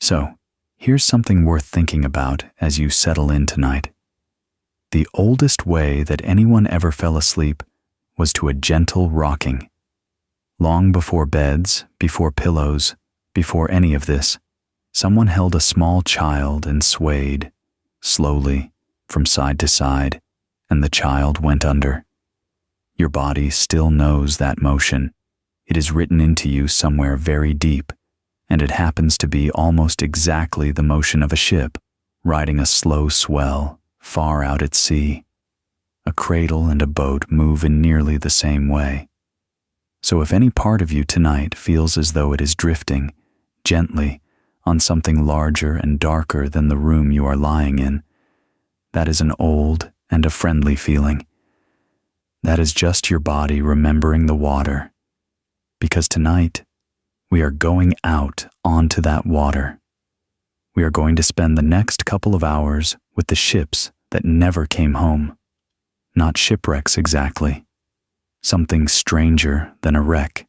So, here's something worth thinking about as you settle in tonight. The oldest way that anyone ever fell asleep was to a gentle rocking. Long before beds, before pillows, before any of this, someone held a small child and swayed, slowly, from side to side, and the child went under. Your body still knows that motion. It is written into you somewhere very deep, and it happens to be almost exactly the motion of a ship, riding a slow swell, far out at sea. A cradle and a boat move in nearly the same way. So if any part of you tonight feels as though it is drifting, gently, on something larger and darker than the room you are lying in, that is an old and a friendly feeling. That is just your body remembering the water. Because tonight, we are going out onto that water. We are going to spend the next couple of hours with the ships that never came home. Not shipwrecks exactly. Something stranger than a wreck.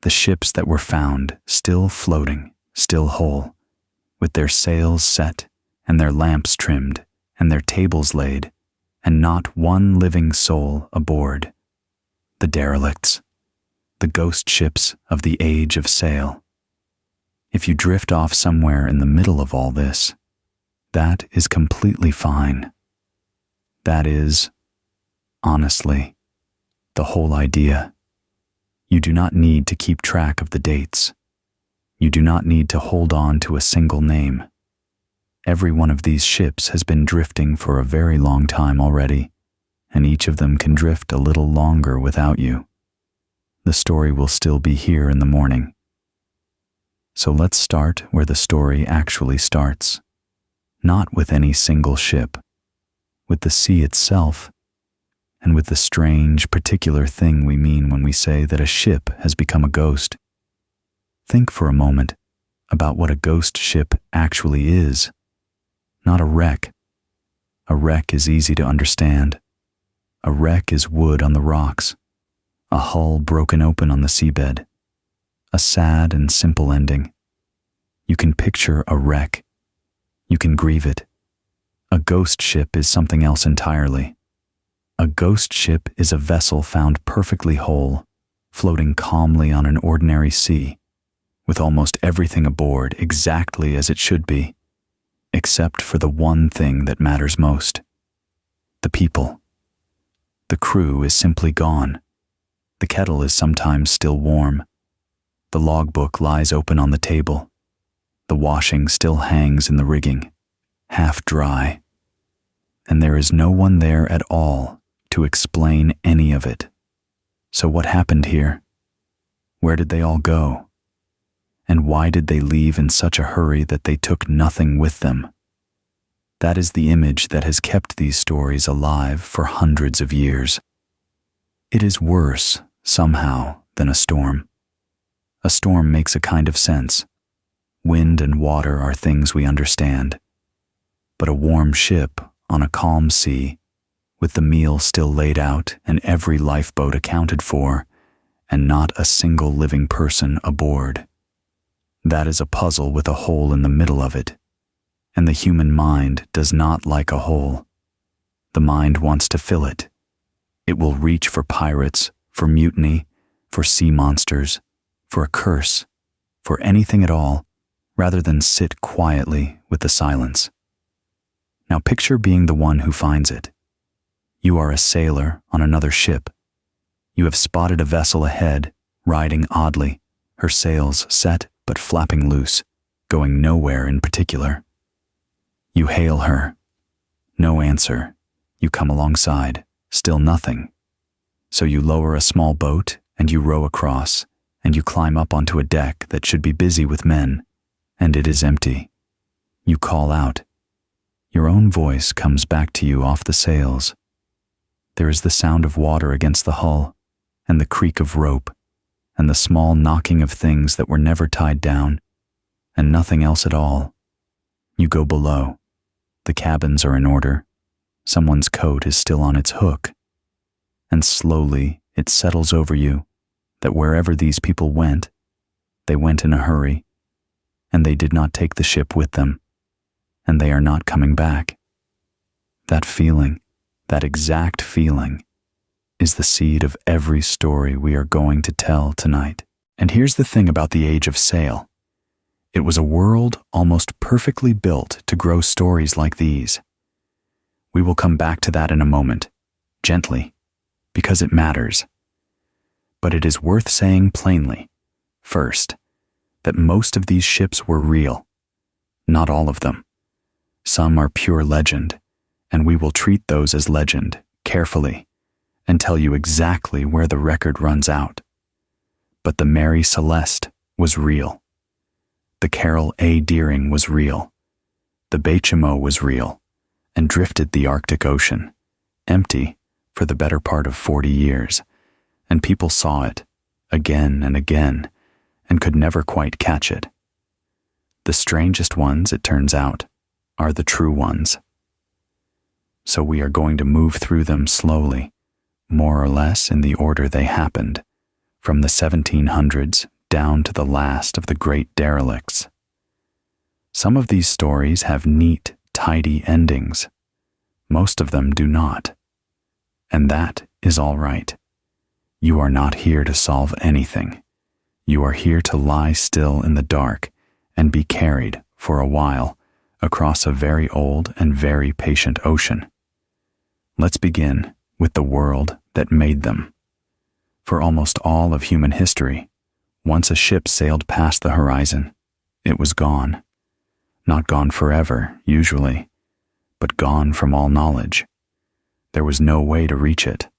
The ships that were found still floating, still whole, with their sails set and their lamps trimmed and their tables laid, and not one living soul aboard. The derelicts, the ghost ships of the age of sail. If you drift off somewhere in the middle of all this, that is completely fine. That is, honestly, the whole idea. You do not need to keep track of the dates. You do not need to hold on to a single name. Every one of these ships has been drifting for a very long time already, and each of them can drift a little longer without you. The story will still be here in the morning. So let's start where the story actually starts. Not with any single ship, with the sea itself, and with the strange, particular thing we mean when we say that a ship has become a ghost. Think for a moment about what a ghost ship actually is. Not a wreck. A wreck is easy to understand. A wreck is wood on the rocks, a hull broken open on the seabed. A sad and simple ending. You can picture a wreck. You can grieve it. A ghost ship is something else entirely. A ghost ship is a vessel found perfectly whole, floating calmly on an ordinary sea, with almost everything aboard exactly as it should be, except for the one thing that matters most: the people. The crew is simply gone. The kettle is sometimes still warm. The logbook lies open on the table. The washing still hangs in the rigging, half dry. And there is no one there at all to explain any of it. So what happened here? Where did they all go? And why did they leave in such a hurry that they took nothing with them? That is the image that has kept these stories alive for hundreds of years. It is worse, somehow, than a storm. A storm makes a kind of sense. Wind and water are things we understand. But a warm ship on a calm sea, with the meal still laid out and every lifeboat accounted for, and not a single living person aboard. That is a puzzle with a hole in the middle of it. And the human mind does not like a hole. The mind wants to fill it. It will reach for pirates, for mutiny, for sea monsters, for a curse, for anything at all, rather than sit quietly with the silence. Now picture being the one who finds it. You are a sailor on another ship. You have spotted a vessel ahead, riding oddly, her sails set but flapping loose, going nowhere in particular. You hail her. No answer. You come alongside. Still nothing. So you lower a small boat and you row across, and you climb up onto a deck that should be busy with men, and it is empty. You call out. Your own voice comes back to you off the sails. There is the sound of water against the hull, and the creak of rope, and the small knocking of things that were never tied down, and nothing else at all. You go below. The cabins are in order. Someone's coat is still on its hook. And slowly it settles over you that wherever these people went, they went in a hurry. and they did not take the ship with them, and they are not coming back. That feeling, that exact feeling, is the seed of every story we are going to tell tonight. And here's the thing about the age of sail. It was a world almost perfectly built to grow stories like these. We will come back to that in a moment, gently, because it matters. But it is worth saying plainly, first, that most of these ships were real. Not all of them. Some are pure legend, and we will treat those as legend carefully and tell you exactly where the record runs out. But the Mary Celeste was real. The Carroll A Deering was real. The Baychimo was real and drifted the Arctic Ocean, empty for the better part of 40 years, and people saw it again and again and could never quite catch it. The strangest ones, it turns out, are the true ones. So we are going to move through them slowly, more or less in the order they happened, from the 1700s down to the last of the great derelicts. Some of these stories have neat, tidy endings. Most of them do not. And that is all right. You are not here to solve anything. You are here to lie still in the dark and be carried, for a while, across a very old and very patient ocean. Let's begin with the world that made them. For almost all of human history, once a ship sailed past the horizon, it was gone. Not gone forever, usually, but gone from all knowledge. There was no way to reach it,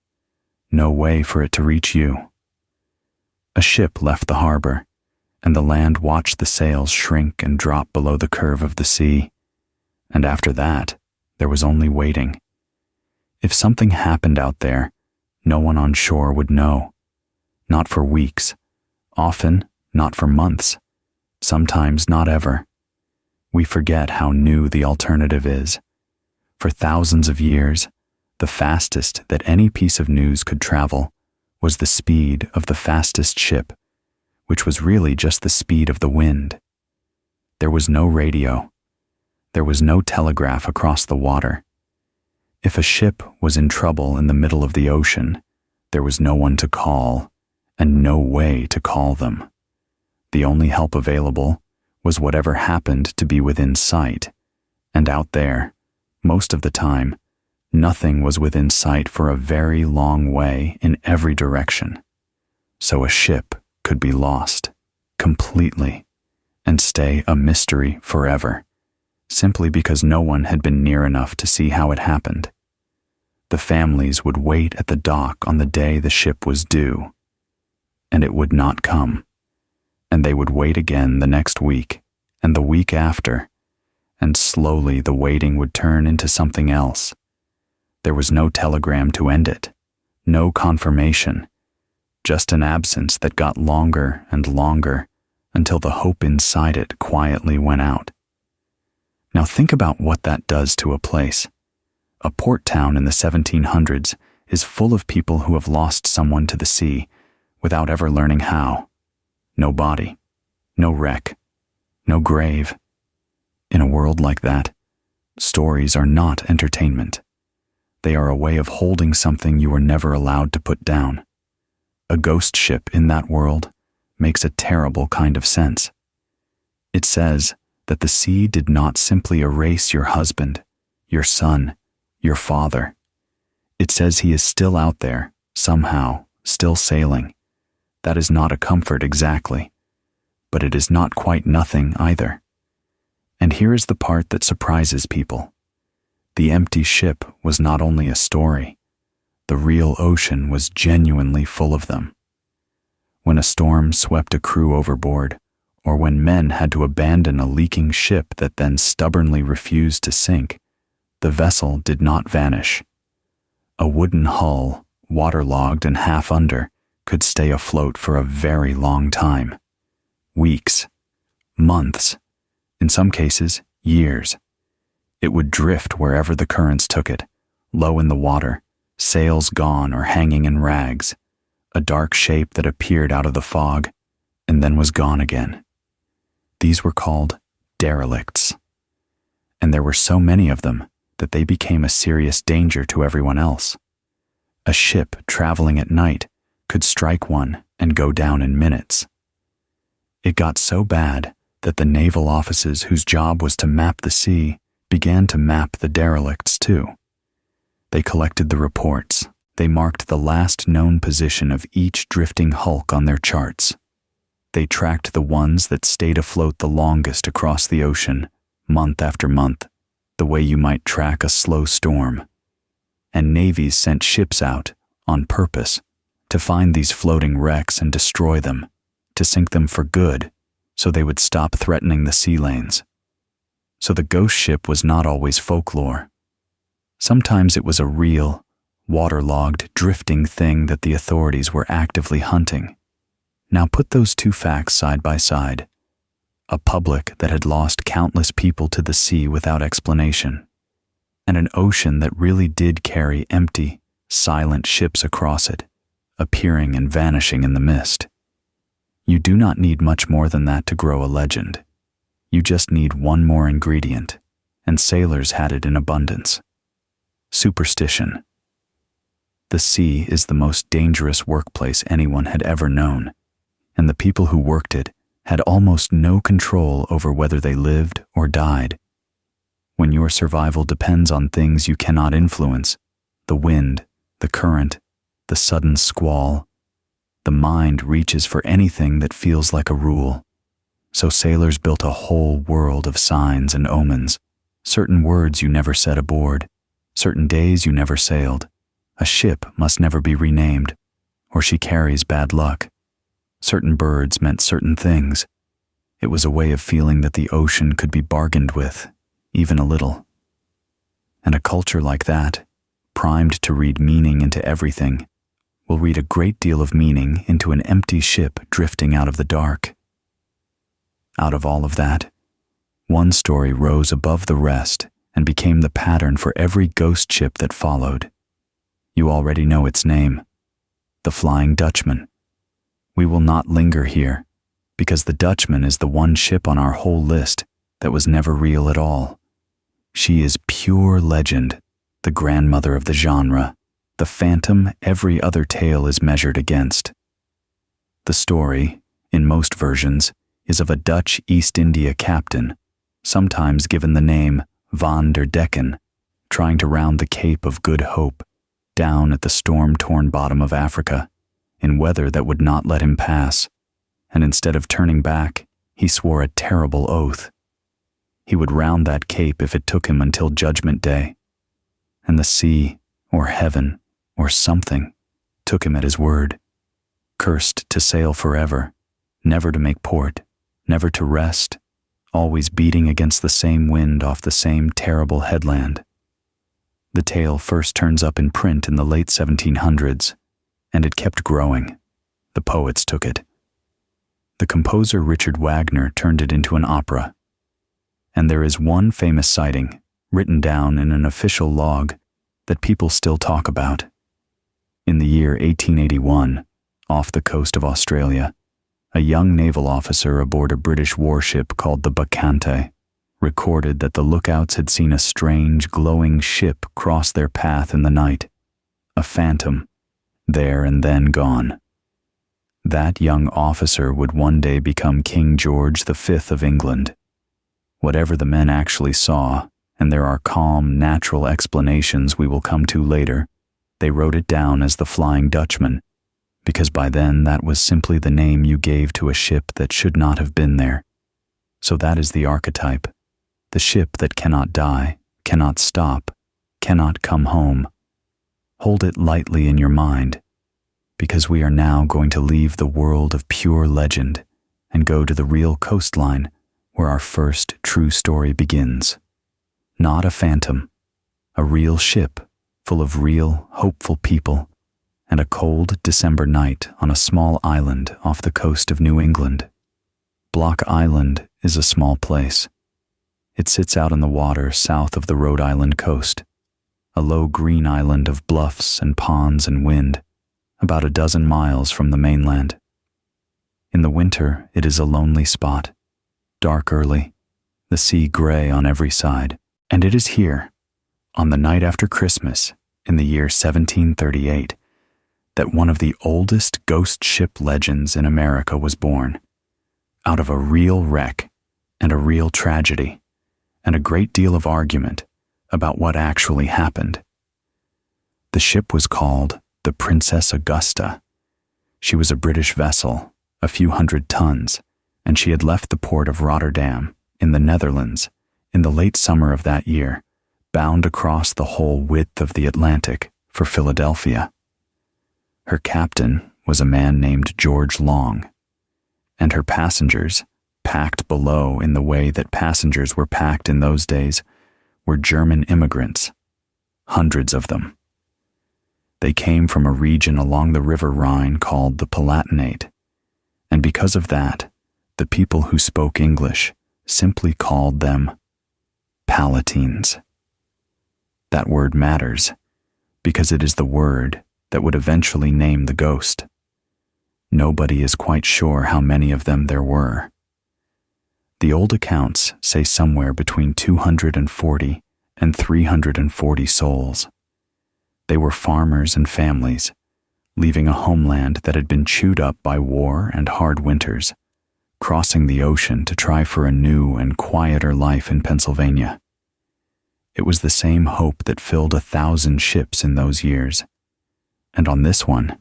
no way for it to reach you. A ship left the harbor, and the land watched the sails shrink and drop below the curve of the sea. And after that, there was only waiting. If something happened out there, no one on shore would know. Not for weeks, often not for months, sometimes not ever. We forget how new the alternative is. For thousands of years, the fastest that any piece of news could travel was the speed of the fastest ship, which was really just the speed of the wind. There was no radio. There was no telegraph across the water. If a ship was in trouble in the middle of the ocean, there was no one to call and no way to call them. The only help available was whatever happened to be within sight, and out there, most of the time, nothing was within sight for a very long way in every direction. So a ship could be lost, completely, and stay a mystery forever, simply because no one had been near enough to see how it happened. The families would wait at the dock on the day the ship was due, and it would not come, and they would wait again the next week, and the week after, and slowly the waiting would turn into something else. There was no telegram to end it, no confirmation, just an absence that got longer and longer until the hope inside it quietly went out. Now think about what that does to a place. A port town in the 1700s is full of people who have lost someone to the sea without ever learning how. No body, no wreck, no grave. In a world like that, stories are not entertainment. They are a way of holding something you were never allowed to put down. A ghost ship in that world makes a terrible kind of sense. It says that the sea did not simply erase your husband, your son, your father. It says he is still out there, somehow, still sailing. That is not a comfort exactly, but it is not quite nothing either. And here is the part that surprises people. The empty ship was not only a story. The real ocean was genuinely full of them. When a storm swept a crew overboard, or when men had to abandon a leaking ship that then stubbornly refused to sink, the vessel did not vanish. A wooden hull, waterlogged and half under, could stay afloat for a very long time. Weeks, months, in some cases, years. It would drift wherever the currents took it, low in the water, sails gone or hanging in rags, a dark shape that appeared out of the fog, and then was gone again. These were called derelicts, and there were so many of them that they became a serious danger to everyone else. A ship traveling at night could strike one and go down in minutes. It got so bad that the naval officers whose job was to map the sea began to map the derelicts too. They collected the reports. They marked the last known position of each drifting hulk on their charts. They tracked the ones that stayed afloat the longest across the ocean, month after month, the way you might track a slow storm. And navies sent ships out, on purpose, to find these floating wrecks and destroy them, to sink them for good, so they would stop threatening the sea lanes. So the ghost ship was not always folklore. Sometimes it was a real, waterlogged, drifting thing that the authorities were actively hunting. Now put those two facts side by side. A public that had lost countless people to the sea without explanation, and an ocean that really did carry empty, silent ships across it, appearing and vanishing in the mist. You do not need much more than that to grow a legend. You just need one more ingredient, and sailors had it in abundance. Superstition. The sea is the most dangerous workplace anyone had ever known, and the people who worked it had almost no control over whether they lived or died. When your survival depends on things you cannot influence, the wind, the current, the sudden squall, the mind reaches for anything that feels like a rule. So sailors built a whole world of signs and omens, certain words you never said aboard, certain days you never sailed. A ship must never be renamed, or she carries bad luck. Certain birds meant certain things. It was a way of feeling that the ocean could be bargained with, even a little. And a culture like that, primed to read meaning into everything, will read a great deal of meaning into an empty ship drifting out of the dark. Out of all of that, one story rose above the rest and became the pattern for every ghost ship that followed. You already know its name, the Flying Dutchman. We will not linger here, because the Dutchman is the one ship on our whole list that was never real at all. She is pure legend, the grandmother of the genre, the phantom every other tale is measured against. The story, in most versions, is of a Dutch East India captain, sometimes given the name Van der Decken, trying to round the Cape of Good Hope, down at the storm-torn bottom of Africa, in weather that would not let him pass, and instead of turning back, he swore a terrible oath. He would round that cape if it took him until Judgment Day, and the sea, or heaven, or something, took him at his word, cursed to sail forever, never to make port, never to rest, always beating against the same wind off the same terrible headland. The tale first turns up in print in the late 1700s, and it kept growing. The poets took it. The composer Richard Wagner turned it into an opera. And there is one famous sighting, written down in an official log, that people still talk about. In the year 1881, off the coast of Australia, a young naval officer aboard a British warship called the Bacchante recorded that the lookouts had seen a strange, glowing ship cross their path in the night, a phantom, there and then gone. That young officer would one day become King George V of England. Whatever the men actually saw, and there are calm, natural explanations we will come to later, they wrote it down as the Flying Dutchman, because by then that was simply the name you gave to a ship that should not have been there. So that is the archetype, the ship that cannot die, cannot stop, cannot come home. Hold it lightly in your mind, because we are now going to leave the world of pure legend and go to the real coastline where our first true story begins. Not a phantom, a real ship full of real, hopeful people, and a cold December night on a small island off the coast of New England. Block Island is a small place. It sits out in the water south of the Rhode Island coast, a low green island of bluffs and ponds and wind, about a dozen miles from the mainland. In the winter, it is a lonely spot. dark early, the sea gray on every side, and it is here, on the night after Christmas, in the year 1738, that one of the oldest ghost ship legends in America was born, out of a real wreck and a real tragedy, and a great deal of argument about what actually happened. The ship was called the Princess Augusta. She was a British vessel, a few hundred tons, and she had left the port of Rotterdam, in the Netherlands, in the late summer of that year, bound across the whole width of the Atlantic for Philadelphia. Her captain was a man named George Long, and her passengers, packed below in the way that passengers were packed in those days, were German immigrants, hundreds of them. They came from a region along the River Rhine called the Palatinate, and because of that, the people who spoke English simply called them Palatines. That word matters, because it is the word that would eventually name the ghost. Nobody is quite sure how many of them there were. The old accounts say somewhere between 240 and 340 souls. They were farmers and families, leaving a homeland that had been chewed up by war and hard winters, crossing the ocean to try for a new and quieter life in Pennsylvania. It was the same hope that filled 1,000 ships in those years, and on this one,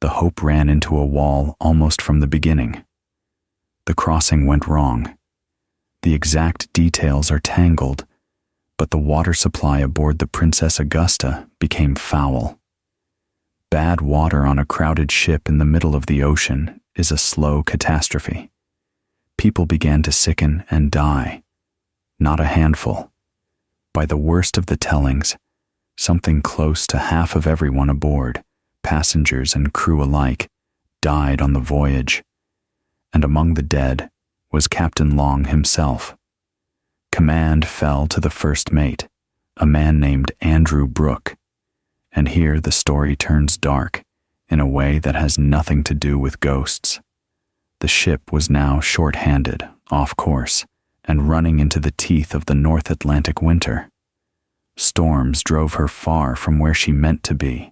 the hope ran into a wall almost from the beginning. The crossing went wrong. The exact details are tangled, but the water supply aboard the Princess Augusta became foul. Bad water on a crowded ship in the middle of the ocean is a slow catastrophe. People began to sicken and die. Not a handful. By the worst of the tellings, something close to half of everyone aboard, passengers and crew alike, died on the voyage, and among the dead was Captain Long himself. Command fell to the first mate, a man named Andrew Brooke, and here the story turns dark in a way that has nothing to do with ghosts. The ship was now short-handed, off course, and running into the teeth of the North Atlantic winter. Storms drove her far from where she meant to be,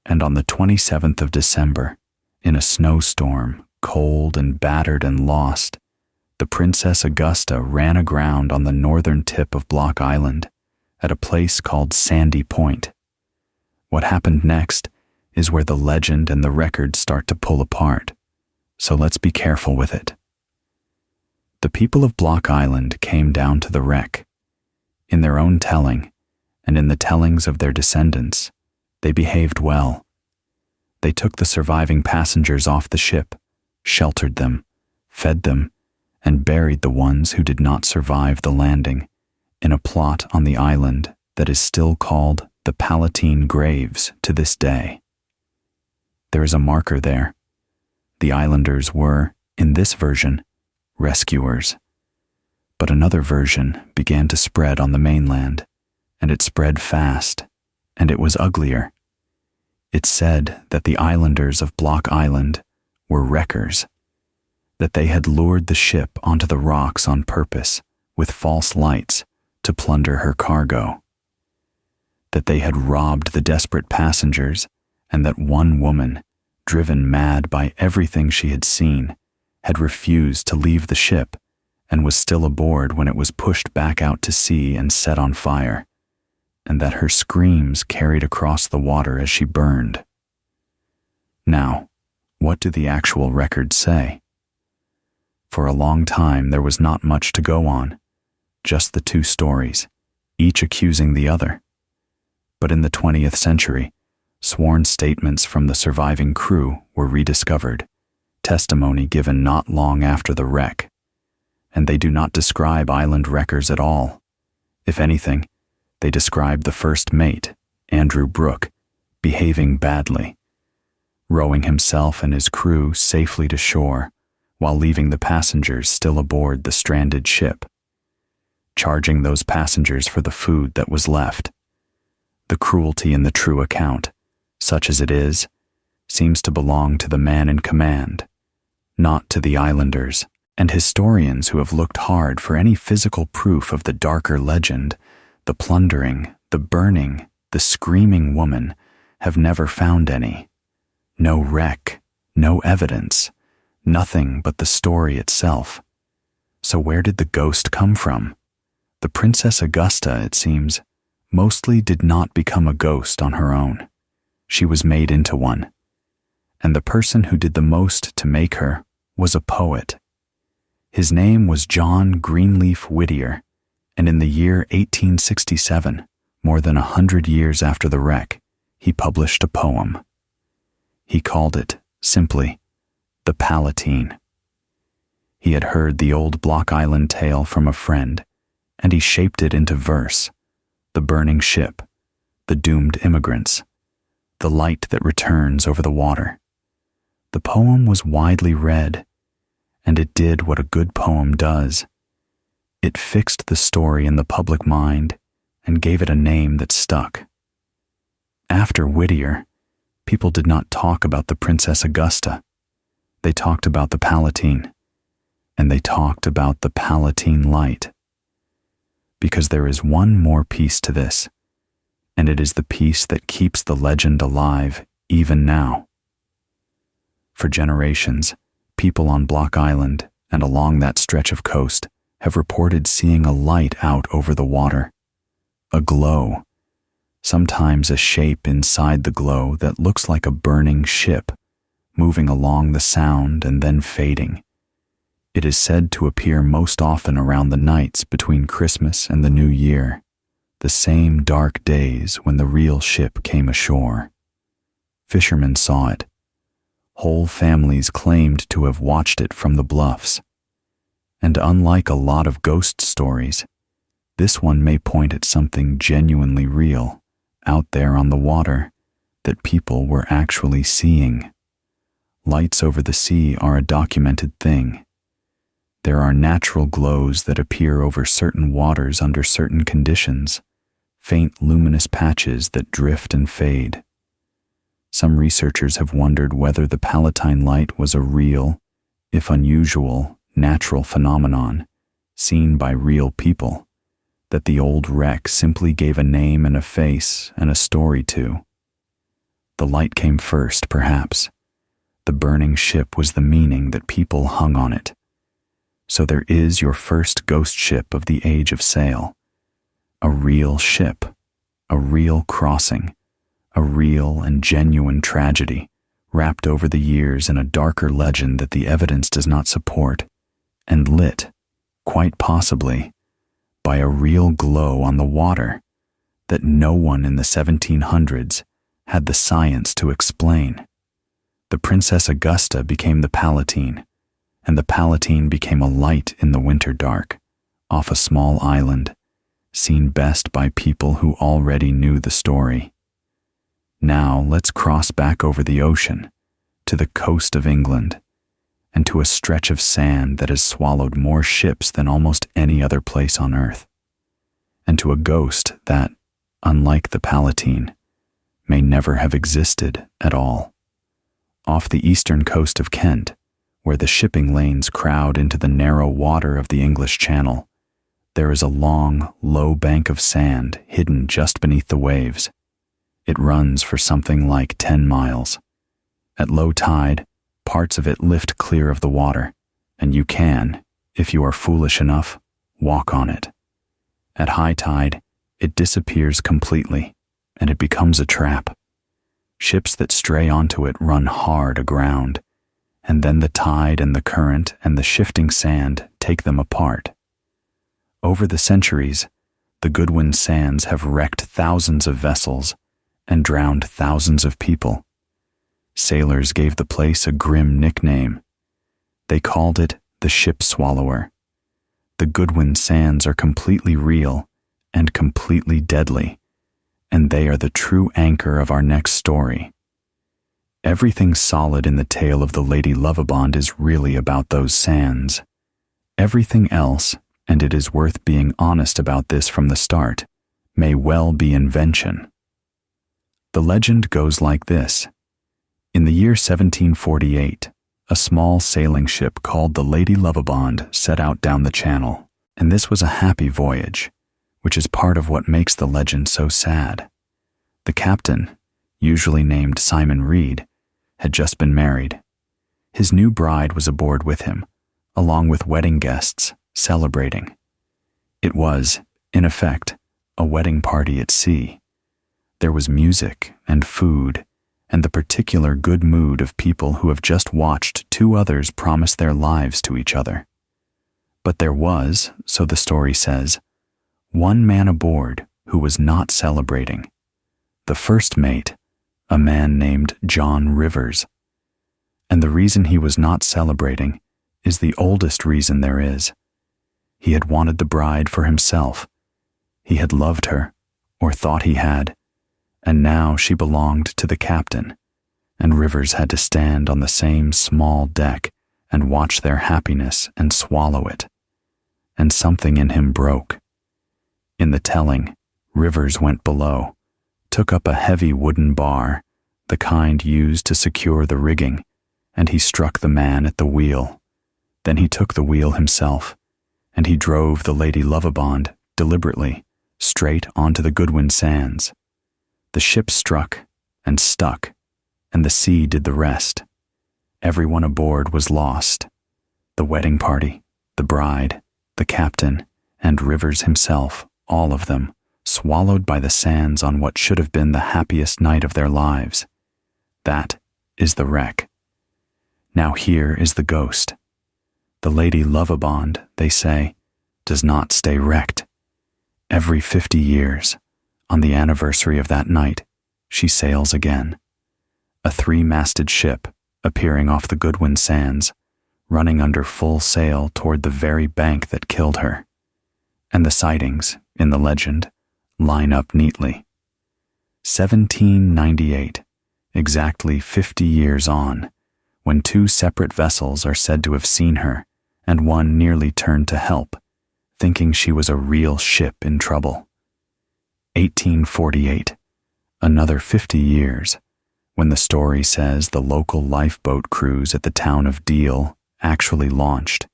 and on the 27th of December, in a snowstorm, cold and battered and lost, the Princess Augusta ran aground on the northern tip of Block Island, at a place called Sandy Point. What happened next is where the legend and the record start to pull apart, so let's be careful with it. The people of Block Island came down to the wreck. In their own telling, and in the tellings of their descendants, they behaved well. They took the surviving passengers off the ship, sheltered them, fed them, and buried the ones who did not survive the landing in a plot on the island that is still called the Palatine Graves to this day. There is a marker there. The islanders were, in this version, rescuers. But another version began to spread on the mainland, and it spread fast, and it was uglier. It said that the islanders of Block Island were wreckers, that they had lured the ship onto the rocks on purpose with false lights to plunder her cargo, that they had robbed the desperate passengers, and that one woman, driven mad by everything she had seen, had refused to leave the ship and was still aboard when it was pushed back out to sea and set on fire, and that her screams carried across the water as she burned. Now, what do the actual records say? For a long time there was not much to go on, just the two stories, each accusing the other. But in the 20th century, sworn statements from the surviving crew were rediscovered, testimony given not long after the wreck, and they do not describe island wreckers at all. If anything, they describe the first mate, Andrew Brooke, behaving badly, rowing himself and his crew safely to shore while leaving the passengers still aboard the stranded ship, charging those passengers for the food that was left. The cruelty in the true account, such as it is, seems to belong to the man in command, not to the islanders And historians who have looked hard for any physical proof of the darker legend, the plundering, the burning, the screaming woman, have never found any. No wreck, no evidence, nothing but the story itself. So where did the ghost come from? The Princess Augusta, it seems, mostly did not become a ghost on her own. She was made into one. And the person who did the most to make her was a poet. His name was John Greenleaf Whittier, and in the year 1867, more than 100 years after the wreck, he published a poem. He called it, simply, The Palatine. He had heard the old Block Island tale from a friend, and he shaped it into verse: the burning ship, the doomed immigrants, the light that returns over the water. The poem was widely read, and it did what a good poem does. It fixed the story in the public mind and gave it a name that stuck. After Whittier, people did not talk about the Princess Augusta. They talked about the Palatine, and they talked about the Palatine Light. Because there is one more piece to this, and it is the piece that keeps the legend alive even now. For generations, people on Block Island and along that stretch of coast have reported seeing a light out over the water, a glow, sometimes a shape inside the glow that looks like a burning ship, moving along the sound and then fading. It is said to appear most often around the nights between Christmas and the New Year, the same dark days when the real ship came ashore. Fishermen saw it. Whole families claimed to have watched it from the bluffs. And unlike a lot of ghost stories, this one may point at something genuinely real, out there on the water, that people were actually seeing. Lights over the sea are a documented thing. There are natural glows that appear over certain waters under certain conditions, faint luminous patches that drift and fade. Some researchers have wondered whether the Palatine Light was a real, if unusual, natural phenomenon, seen by real people, that the old wreck simply gave a name and a face and a story to. The light came first, perhaps. The burning ship was the meaning that people hung on it. So there is your first ghost ship of the age of sail. A real ship, a real crossing, a real and genuine tragedy, wrapped over the years in a darker legend that the evidence does not support, and lit, quite possibly, by a real glow on the water that no one in the 1700s had the science to explain. The Princess Augusta became the Palatine, and the Palatine became a light in the winter dark, off a small island, seen best by people who already knew the story. Now let's cross back over the ocean, to the coast of England, and to a stretch of sand that has swallowed more ships than almost any other place on earth, and to a ghost that, unlike the Palatine, may never have existed at all. Off the eastern coast of Kent, where the shipping lanes crowd into the narrow water of the English Channel, there is a long, low bank of sand hidden just beneath the waves. It runs for something like 10 miles. At low tide, parts of it lift clear of the water, and you can, if you are foolish enough, walk on it. At high tide, it disappears completely, and it becomes a trap. Ships that stray onto it run hard aground, and then the tide and the current and the shifting sand take them apart. Over the centuries, the Goodwin Sands have wrecked thousands of vessels and drowned thousands of people. Sailors gave the place a grim nickname. They called it the Ship Swallower. The Goodwin Sands are completely real and completely deadly, and they are the true anchor of our next story. Everything solid in the tale of the Lady Lovibond is really about those sands. Everything else, and it is worth being honest about this from the start, may well be invention. The legend goes like this. In the year 1748, a small sailing ship called the Lady Lovibond set out down the channel, and this was a happy voyage, which is part of what makes the legend so sad. The captain, usually named Simon Reed, had just been married. His new bride was aboard with him, along with wedding guests celebrating. It was, in effect, a wedding party at sea. There was music and food, and the particular good mood of people who have just watched two others promise their lives to each other. But there was, so the story says, one man aboard who was not celebrating. The first mate, a man named John Rivers. And the reason he was not celebrating is the oldest reason there is. He had wanted the bride for himself. He had loved her, or thought he had, and now she belonged to the captain, and Rivers had to stand on the same small deck and watch their happiness and swallow it. And something in him broke. In the telling, Rivers went below, took up a heavy wooden bar, the kind used to secure the rigging, and he struck the man at the wheel. Then he took the wheel himself, and he drove the Lady Lovibond deliberately straight onto the Goodwin Sands. The ship struck and stuck, and the sea did the rest. Everyone aboard was lost. The wedding party, the bride, the captain, and Rivers himself, all of them, swallowed by the sands on what should have been the happiest night of their lives. That is the wreck. Now here is the ghost. The Lady Lovibond, they say, does not stay wrecked. Every 50 years, on the anniversary of that night, she sails again. A three-masted ship, appearing off the Goodwin Sands, running under full sail toward the very bank that killed her. And the sightings, in the legend, line up neatly. 1798, exactly 50 years on, when two separate vessels are said to have seen her, and one nearly turned to help, thinking she was a real ship in trouble. 1848, another 50 years, when the story says the local lifeboat crews at the town of Deal actually launched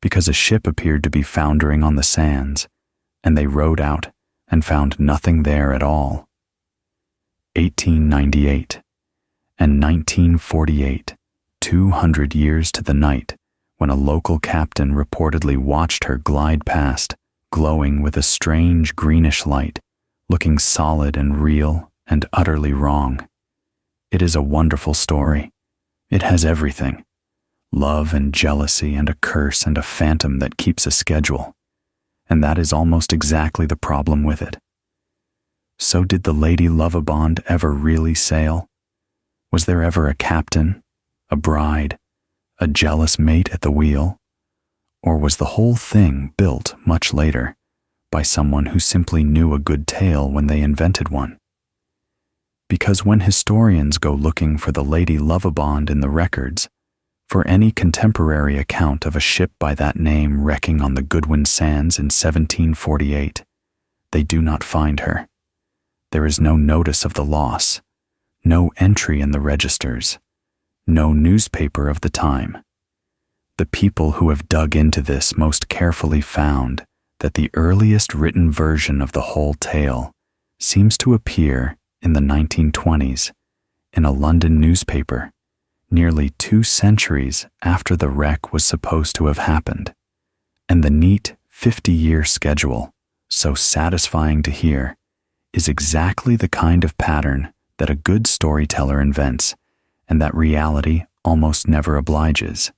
because a ship appeared to be foundering on the sands, and they rowed out and found nothing there at all. 1898 and 1948, 200 years to the night, when a local captain reportedly watched her glide past, glowing with a strange greenish light, looking solid and real and utterly wrong. It is a wonderful story. It has everything. Love and jealousy and a curse and a phantom that keeps a schedule. And that is almost exactly the problem with it. So did the Lady Lovibond ever really sail? Was there ever a captain, a bride, a jealous mate at the wheel? Or was the whole thing built much later by someone who simply knew a good tale when they invented one? Because when historians go looking for the Lady Lovibond in the records, for any contemporary account of a ship by that name wrecking on the Goodwin Sands in 1748, they do not find her. There is no notice of the loss, no entry in the registers, no newspaper of the time. The people who have dug into this most carefully found that the earliest written version of the whole tale seems to appear in the 1920s in a London newspaper, nearly 2 centuries after the wreck was supposed to have happened, and the neat 50-year schedule, so satisfying to hear, is exactly the kind of pattern that a good storyteller invents and that reality almost never obliges.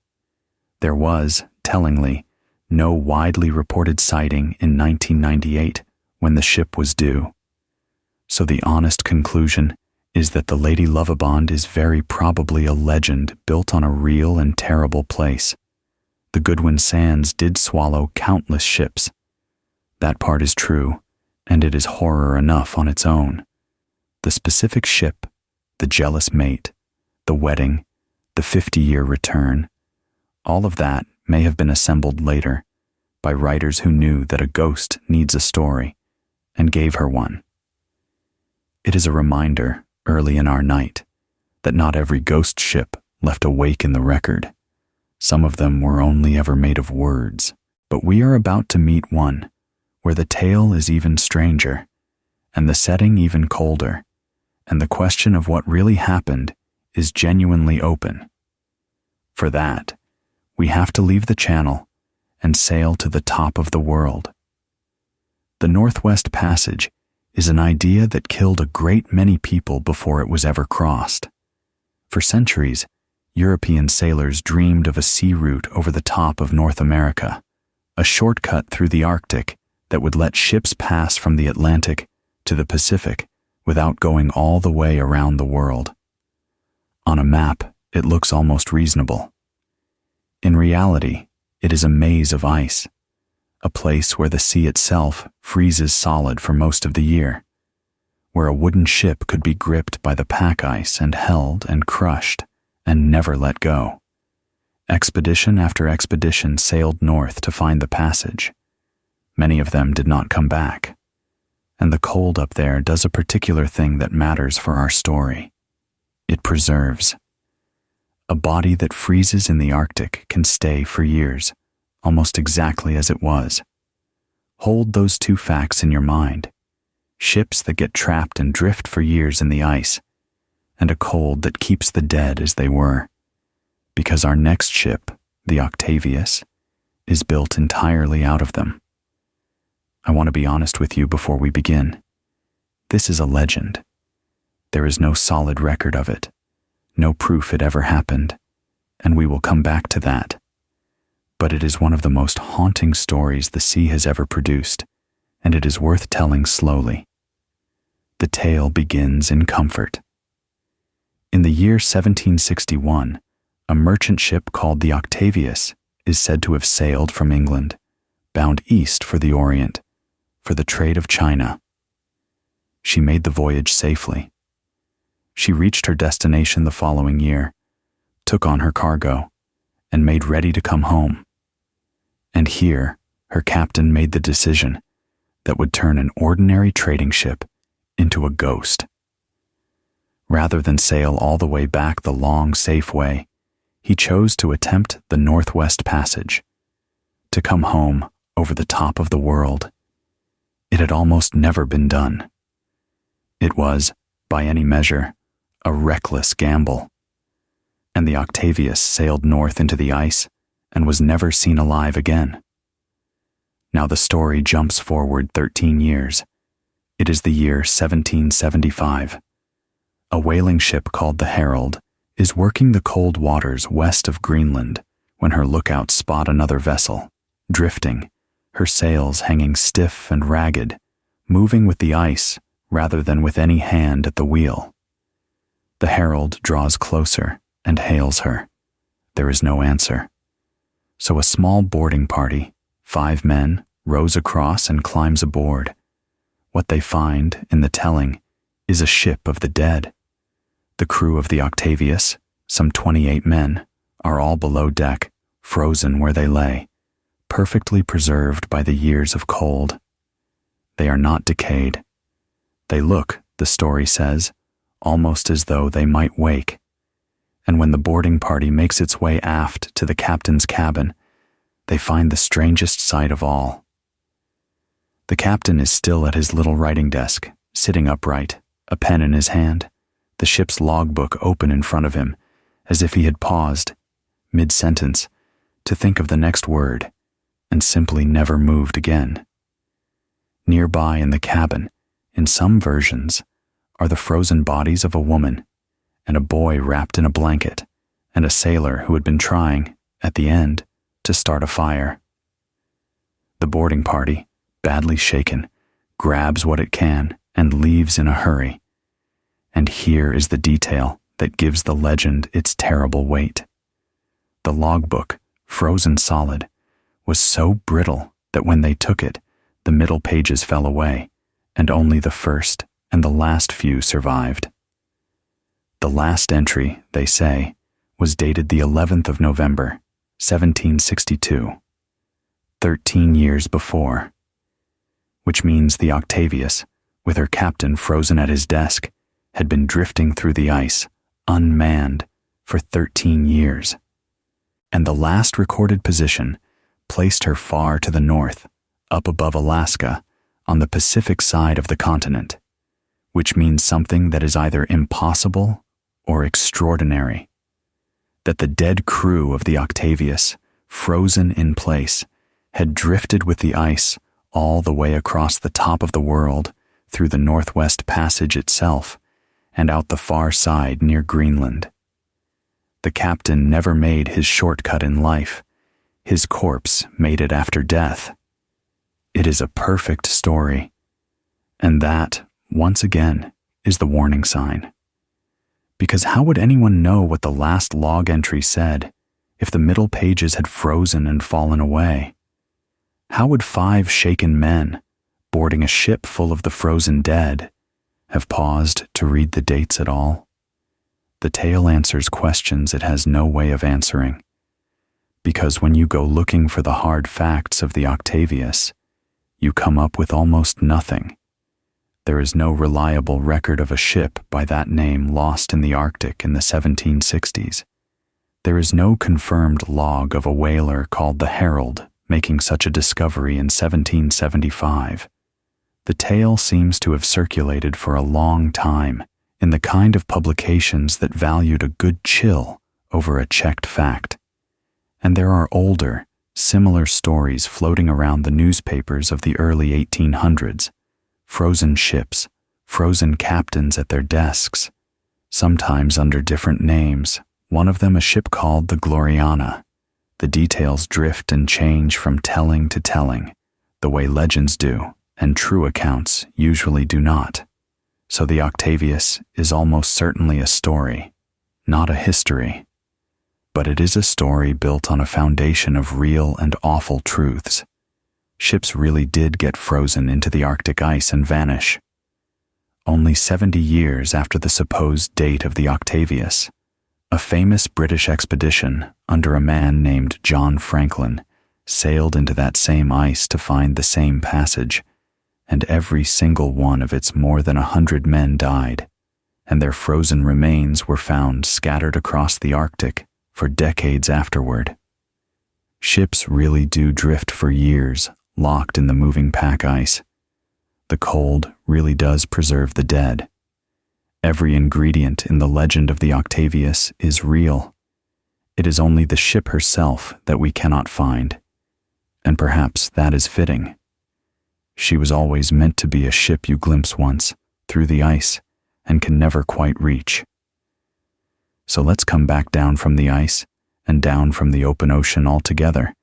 There was, tellingly, no widely reported sighting in 1998 when the ship was due. So the honest conclusion is that the Lady Lovibond is very probably a legend built on a real and terrible place. The Goodwin Sands did swallow countless ships. That part is true, and it is horror enough on its own. The specific ship, the jealous mate, the wedding, the 50-year return, all of that may have been assembled later by writers who knew that a ghost needs a story and gave her one. It is a reminder, early in our night, that not every ghost ship left a wake in the record Some of them were only ever made of words, but we are about to meet one where the tale is even stranger, and the setting even colder, and the question of what really happened is genuinely open. For that, we have to leave the channel and sail to the top of the world. The Northwest Passage is an idea that killed a great many people before it was ever crossed. For centuries, European sailors dreamed of a sea route over the top of North America, a shortcut through the Arctic that would let ships pass from the Atlantic to the Pacific without going all the way around the world. On a map, it looks almost reasonable. In reality, it is a maze of ice, a place where the sea itself freezes solid for most of the year, where a wooden ship could be gripped by the pack ice and held and crushed and never let go. Expedition after expedition sailed north to find the passage. Many of them did not come back, and the cold up there does a particular thing that matters for our story. It preserves. A body that freezes in the Arctic can stay for years, almost exactly as it was. Hold those two facts in your mind: ships that get trapped and drift for years in the ice, and a cold that keeps the dead as they were. Because our next ship, the Octavius, is built entirely out of them. I want to be honest with you before we begin. This is a legend. There is no solid record of it, no proof it ever happened, and we will come back to that. But it is one of the most haunting stories the sea has ever produced, and it is worth telling slowly. The tale begins in comfort. In the year 1761, a merchant ship called the Octavius is said to have sailed from England, bound east for the Orient, for the trade of China. She made the voyage safely. She reached her destination the following year, took on her cargo, and made ready to come home. And here, her captain made the decision that would turn an ordinary trading ship into a ghost. Rather than sail all the way back the long, safe way, he chose to attempt the Northwest Passage, to come home over the top of the world. It had almost never been done. It was, by any measure, a reckless gamble. And the Octavius sailed north into the ice and was never seen alive again. Now the story jumps forward 13 years. It is the year 1775. A whaling ship called the Herald is working the cold waters west of Greenland when her lookouts spot another vessel, drifting, her sails hanging stiff and ragged, moving with the ice rather than with any hand at the wheel. The Herald draws closer and hails her. There is no answer. So a small boarding party, 5 men, rows across and climbs aboard. What they find, in the telling, is a ship of the dead. The crew of the Octavius, some 28 men, are all below deck, frozen where they lay, perfectly preserved by the years of cold. They are not decayed. They look, the story says, almost as though they might wake. And when the boarding party makes its way aft to the captain's cabin, they find the strangest sight of all. The captain is still at his little writing desk, sitting upright, a pen in his hand, the ship's logbook open in front of him, as if he had paused, mid-sentence, to think of the next word, and simply never moved again. Nearby in the cabin, in some versions, are the frozen bodies of a woman, and a boy wrapped in a blanket, and a sailor who had been trying, at the end, to start a fire. The boarding party, badly shaken, grabs what it can and leaves in a hurry. And here is the detail that gives the legend its terrible weight. The logbook, frozen solid, was so brittle that when they took it, the middle pages fell away, and only the first and the last few survived. The last entry, they say, was dated the 11th of November, 1762, 13 years before, which means the Octavius, with her captain frozen at his desk, had been drifting through the ice, unmanned, for 13 years. and the last recorded position placed her far to the north, up above Alaska, on the Pacific side of the continent, which means something that is either impossible or extraordinary. That the dead crew of the Octavius, frozen in place, had drifted with the ice all the way across the top of the world through the Northwest Passage itself and out the far side near Greenland. The captain never made his shortcut in life. His corpse made it after death. It is a perfect story. And that, once again, is the warning sign. Because how would anyone know what the last log entry said if the middle pages had frozen and fallen away? How would 5 shaken men, boarding a ship full of the frozen dead, have paused to read the dates at all? The tale answers questions it has no way of answering. Because when you go looking for the hard facts of the Octavius, you come up with almost nothing. There is no reliable record of a ship by that name lost in the Arctic in the 1760s. There is no confirmed log of a whaler called the Herald making such a discovery in 1775. The tale seems to have circulated for a long time in the kind of publications that valued a good chill over a checked fact. And there are older, similar stories floating around the newspapers of the early 1800s. Frozen ships, frozen captains at their desks, sometimes under different names, one of them a ship called the Gloriana. The details drift and change from telling to telling, the way legends do, and true accounts usually do not. So the Octavius is almost certainly a story, not a history. But it is a story built on a foundation of real and awful truths. Ships really did get frozen into the Arctic ice and vanish. Only 70 years after the supposed date of the Octavius, a famous British expedition under a man named John Franklin sailed into that same ice to find the same passage, and every single one of its more than 100 men died, and their frozen remains were found scattered across the Arctic for decades afterward. Ships really do drift for years, locked in the moving pack ice. The cold really does preserve the dead. Every ingredient in the legend of the Octavius is real. It is only the ship herself that we cannot find, and perhaps that is fitting. She was always meant to be a ship you glimpse once, through the ice, and can never quite reach. So let's come back down from the ice, and down from the open ocean altogether,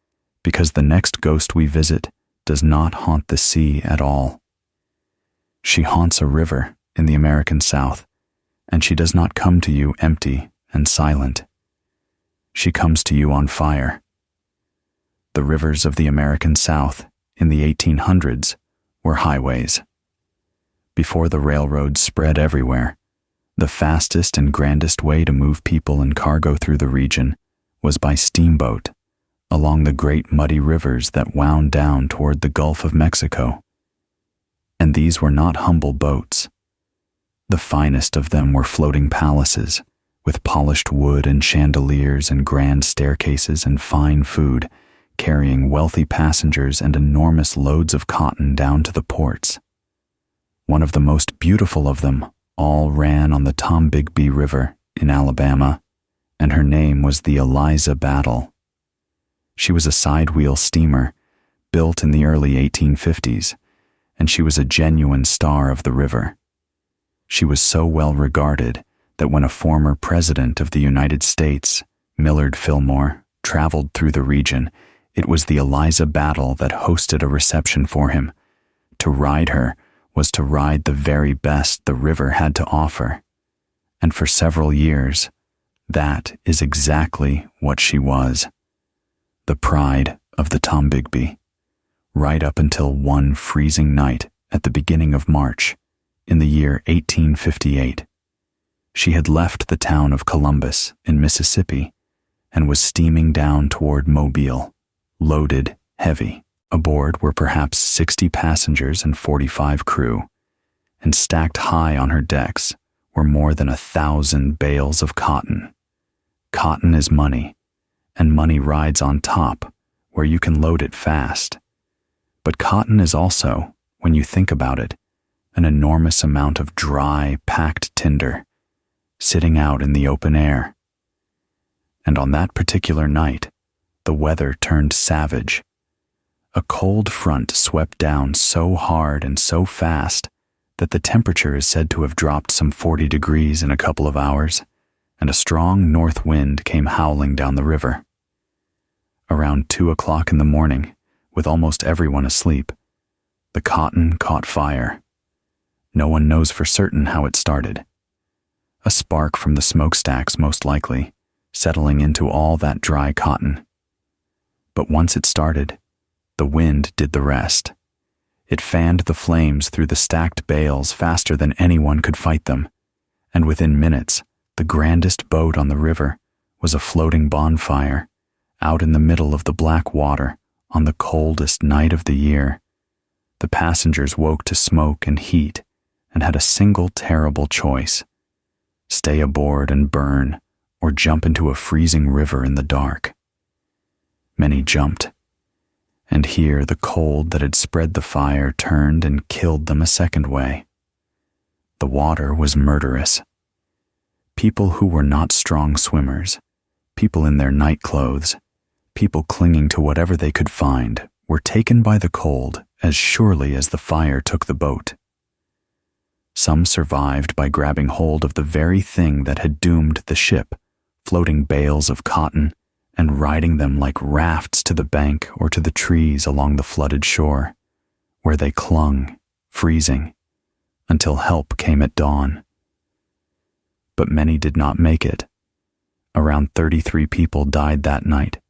because the next ghost we visit does not haunt the sea at all. She haunts a river in the American South, and she does not come to you empty and silent. She comes to you on fire. The rivers of the American South in the 1800s were highways. Before the railroads spread everywhere, the fastest and grandest way to move people and cargo through the region was by steamboat, along the great muddy rivers that wound down toward the Gulf of Mexico. And these were not humble boats. The finest of them were floating palaces, with polished wood and chandeliers and grand staircases and fine food, carrying wealthy passengers and enormous loads of cotton down to the ports. One of the most beautiful of them all ran on the Tombigbee River in Alabama, and her name was the Eliza Battle. She was a sidewheel steamer, built in the early 1850s, and she was a genuine star of the river. She was so well regarded that when a former president of the United States, Millard Fillmore, traveled through the region, it was the Eliza Battle that hosted a reception for him. To ride her was to ride the very best the river had to offer. And for several years, that is exactly what she was. The pride of the Tombigbee, right up until one freezing night at the beginning of March, in the year 1858. She had left the town of Columbus in Mississippi and was steaming down toward Mobile, loaded, heavy. Aboard were perhaps 60 passengers and 45 crew, and stacked high on her decks were more than 1,000 bales of cotton. Cotton is money, and money rides on top, where you can load it fast. But cotton is also, when you think about it, an enormous amount of dry, packed tinder, sitting out in the open air. And on that particular night, the weather turned savage. A cold front swept down so hard and so fast that the temperature is said to have dropped some 40 degrees in a couple of hours, and a strong north wind came howling down the river. Around 2 o'clock in the morning, with almost everyone asleep, the cotton caught fire. No one knows for certain how it started. A spark from the smokestacks, most likely, settling into all that dry cotton. But once it started, the wind did the rest. It fanned the flames through the stacked bales faster than anyone could fight them, and within minutes, the grandest boat on the river was a floating bonfire, out in the middle of the black water on the coldest night of the year. The passengers woke to smoke and heat and had a single terrible choice: stay aboard and burn, or jump into a freezing river in the dark. Many jumped, and here the cold that had spread the fire turned and killed them a second way. The water was murderous. People who were not strong swimmers, people in their night clothes, people clinging to whatever they could find, were taken by the cold as surely as the fire took the boat. Some survived by grabbing hold of the very thing that had doomed the ship, floating bales of cotton, and riding them like rafts to the bank or to the trees along the flooded shore, where they clung, freezing, until help came at dawn. But many did not make it. Around 33 people died that night,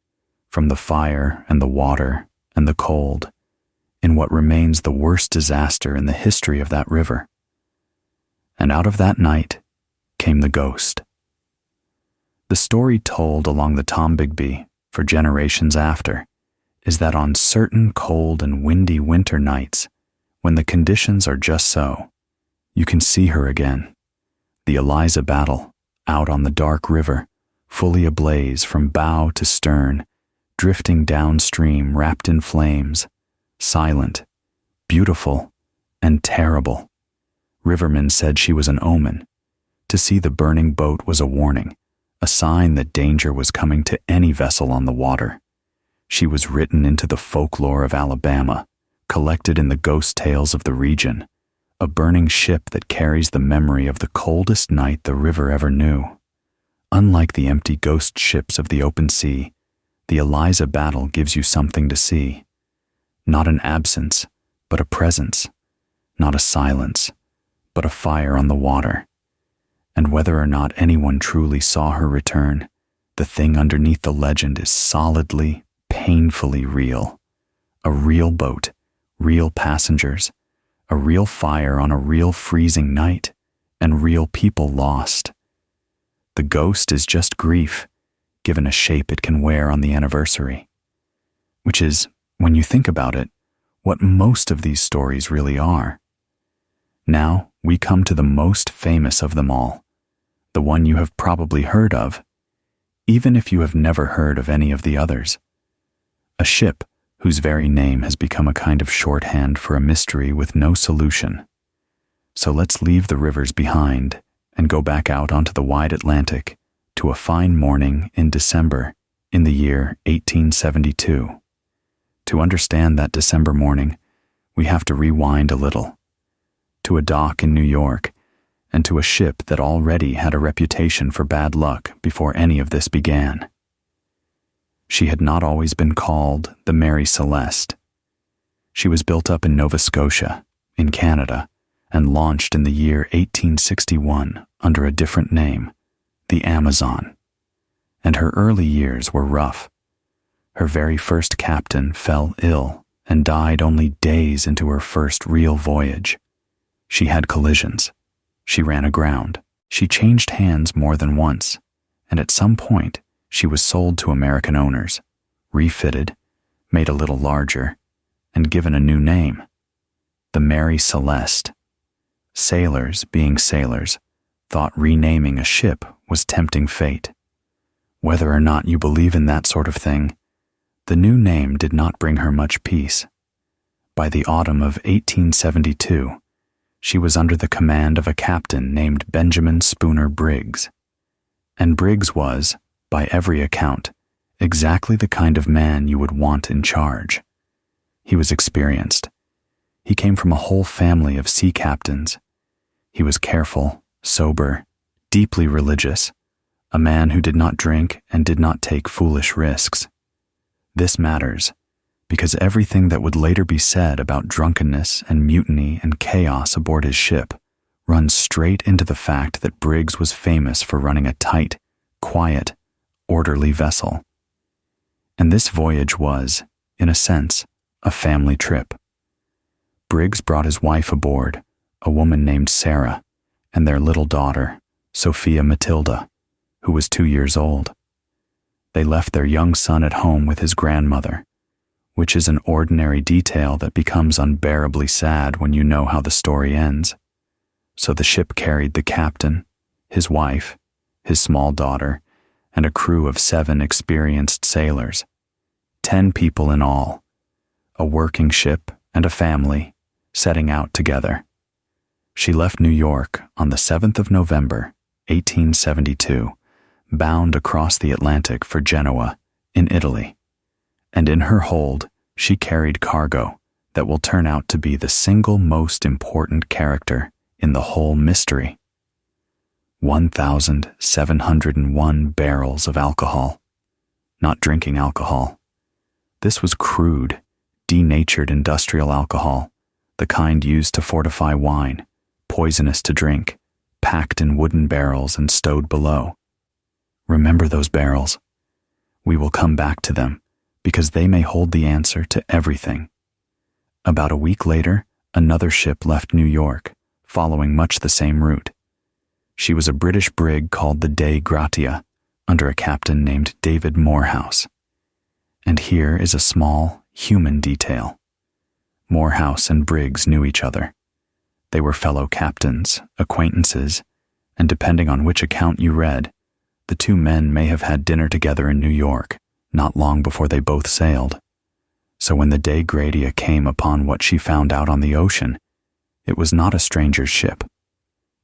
from the fire and the water and the cold, in what remains the worst disaster in the history of that river. And out of that night came the ghost. The story told along the Tombigbee for generations after is that on certain cold and windy winter nights, when the conditions are just so, you can see her again, the Eliza Battle, out on the dark river, fully ablaze from bow to stern, drifting downstream wrapped in flames, silent, beautiful, and terrible. Rivermen said she was an omen. To see the burning boat was a warning, a sign that danger was coming to any vessel on the water. She was written into the folklore of Alabama, collected in the ghost tales of the region, a burning ship that carries the memory of the coldest night the river ever knew. Unlike the empty ghost ships of the open sea, the Eliza Battle gives you something to see. Not an absence, but a presence. Not a silence, but a fire on the water. And whether or not anyone truly saw her return, the thing underneath the legend is solidly, painfully real. A real boat, real passengers, a real fire on a real freezing night, and real people lost. The ghost is just grief, given a shape it can wear on the anniversary. Which is, when you think about it, what most of these stories really are. Now we come to the most famous of them all, the one you have probably heard of, even if you have never heard of any of the others. A ship whose very name has become a kind of shorthand for a mystery with no solution. So let's leave the rivers behind and go back out onto the wide Atlantic to a fine morning in December in the year 1872. To understand that December morning, we have to rewind a little, to a dock in New York, and to a ship that already had a reputation for bad luck before any of this began. She had not always been called the Mary Celeste. She was built up in Nova Scotia, in Canada, and launched in the year 1861 under a different name, the Amazon. And her early years were rough. Her very first captain fell ill and died only days into her first real voyage. She had collisions. She ran aground. She changed hands more than once, and at some point she was sold to American owners, refitted, made a little larger, and given a new name, the Mary Celeste. Sailors, being sailors, thought renaming a ship was tempting fate. Whether or not you believe in that sort of thing, the new name did not bring her much peace. By the autumn of 1872, she was under the command of a captain named Benjamin Spooner Briggs. And Briggs was, by every account, exactly the kind of man you would want in charge. He was experienced. He came from a whole family of sea captains. He was careful, sober, deeply religious, a man who did not drink and did not take foolish risks. This matters, because everything that would later be said about drunkenness and mutiny and chaos aboard his ship runs straight into the fact that Briggs was famous for running a tight, quiet, orderly vessel. And this voyage was, in a sense, a family trip. Briggs brought his wife aboard, a woman named Sarah, and their little daughter, Sophia Matilda, who was 2 years old. They left their young son at home with his grandmother, which is an ordinary detail that becomes unbearably sad when you know how the story ends. So the ship carried the captain, his wife, his small daughter, and a crew of 7 experienced sailors. 10 people in all, a working ship and a family, setting out together. She left New York on the 7th of November, 1872, bound across the Atlantic for Genoa, in Italy. And in her hold, she carried cargo that will turn out to be the single most important character in the whole mystery. 1,701 barrels of alcohol. Not drinking alcohol. This was crude, denatured industrial alcohol, the kind used to fortify wine, poisonous to drink, packed in wooden barrels and stowed below. Remember those barrels. We will come back to them, because they may hold the answer to everything. About a week later, another ship left New York, following much the same route. She was a British brig called the Dei Gratia, under a captain named David Morehouse. And here is a small, human detail. Morehouse and Briggs knew each other. They were fellow captains, acquaintances, and depending on which account you read, the 2 men may have had dinner together in New York, not long before they both sailed. So when the Dei Gratia came upon what she found out on the ocean, it was not a stranger's ship.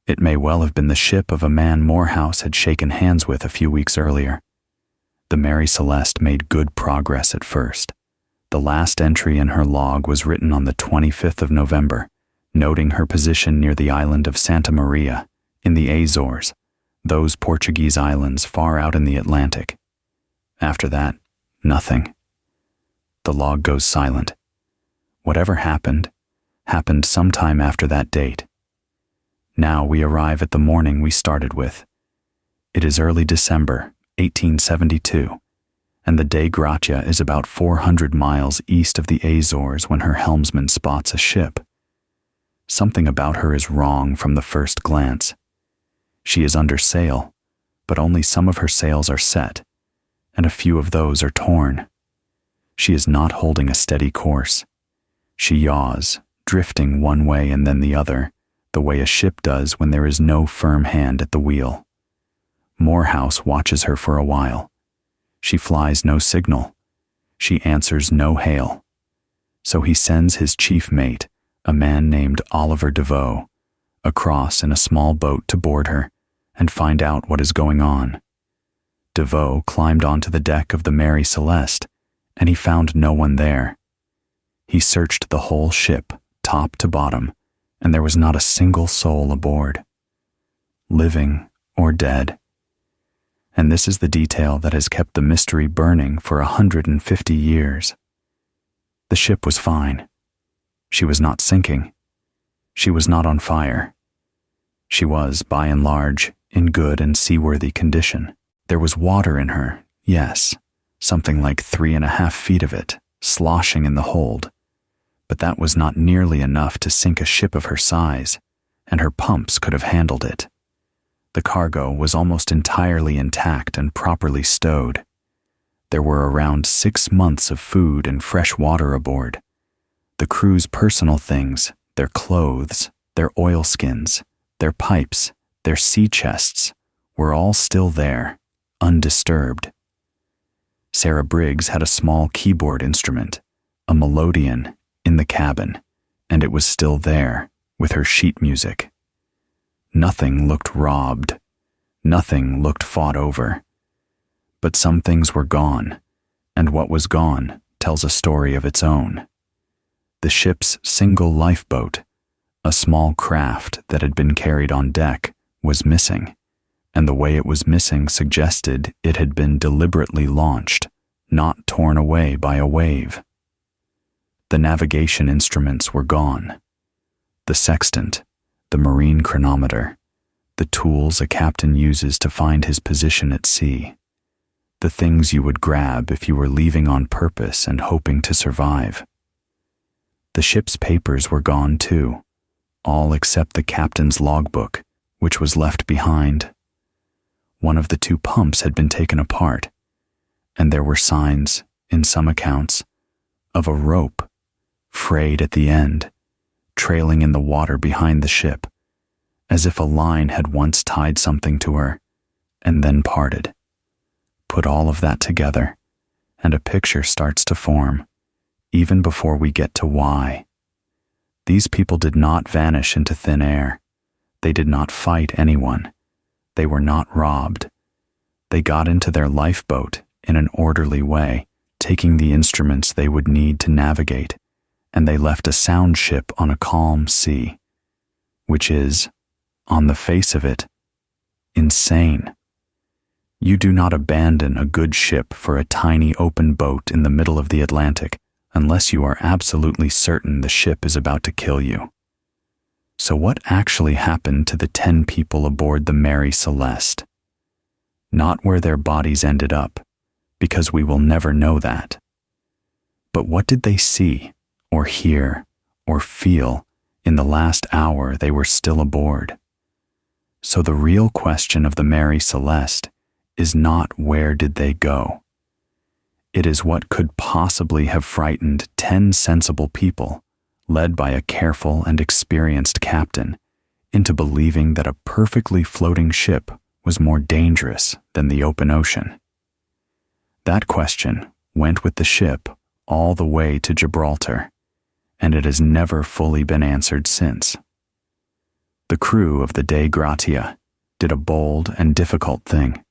It may well have been the ship of a man Morehouse had shaken hands with a few weeks earlier. The Mary Celeste made good progress at first. The last entry in her log was written on the 25th of November, noting her position near the island of Santa Maria, in the Azores, those Portuguese islands far out in the Atlantic. After that, nothing. The log goes silent. Whatever happened sometime after that date. Now we arrive at the morning we started with. It is early December, 1872, and the Dei Gratia is about 400 miles east of the Azores when her helmsman spots a ship. Something about her is wrong from the first glance. She is under sail, but only some of her sails are set, and a few of those are torn. She is not holding a steady course. She yaws, drifting one way and then the other, the way a ship does when there is no firm hand at the wheel. Morehouse watches her for a while. She flies no signal. She answers no hail. So he sends his chief mate, a man named Oliver Devoe, across in a small boat to board her and find out what is going on. Devoe climbed onto the deck of the Mary Celeste, and he found no one there. He searched the whole ship, top to bottom, and there was not a single soul aboard, living or dead. And this is the detail that has kept the mystery burning for 150 years. The ship was fine. She was not sinking. She was not on fire. She was, by and large, in good and seaworthy condition. There was water in her, yes, something like 3.5 feet of it, sloshing in the hold. But that was not nearly enough to sink a ship of her size, and her pumps could have handled it. The cargo was almost entirely intact and properly stowed. There were around 6 months of food and fresh water aboard. The crew's personal things, their clothes, their oilskins, their pipes, their sea chests, were all still there, undisturbed. Sarah Briggs had a small keyboard instrument, a melodeon, in the cabin, and it was still there, with her sheet music. Nothing looked robbed. Nothing looked fought over. But some things were gone, and what was gone tells a story of its own. The ship's single lifeboat, a small craft that had been carried on deck, was missing, and the way it was missing suggested it had been deliberately launched, not torn away by a wave. The navigation instruments were gone. The sextant, the marine chronometer, the tools a captain uses to find his position at sea, the things you would grab if you were leaving on purpose and hoping to survive. The ship's papers were gone too, all except the captain's logbook, which was left behind. One of the two pumps had been taken apart, and there were signs, in some accounts, of a rope, frayed at the end, trailing in the water behind the ship, as if a line had once tied something to her, and then parted. Put all of that together, and a picture starts to form, even before we get to why. These people did not vanish into thin air. They did not fight anyone. They were not robbed. They got into their lifeboat in an orderly way, taking the instruments they would need to navigate, and they left a sound ship on a calm sea, which is, on the face of it, insane. You do not abandon a good ship for a tiny open boat in the middle of the Atlantic unless you are absolutely certain the ship is about to kill you. So what actually happened to the 10 people aboard the Mary Celeste? Not where their bodies ended up, because we will never know that. But what did they see, or hear, or feel in the last hour they were still aboard? So the real question of the Mary Celeste is not where did they go. It is what could possibly have frightened 10 sensible people, led by a careful and experienced captain, into believing that a perfectly floating ship was more dangerous than the open ocean. That question went with the ship all the way to Gibraltar, and it has never fully been answered since. The crew of the Dei Gratia did a bold and difficult thing.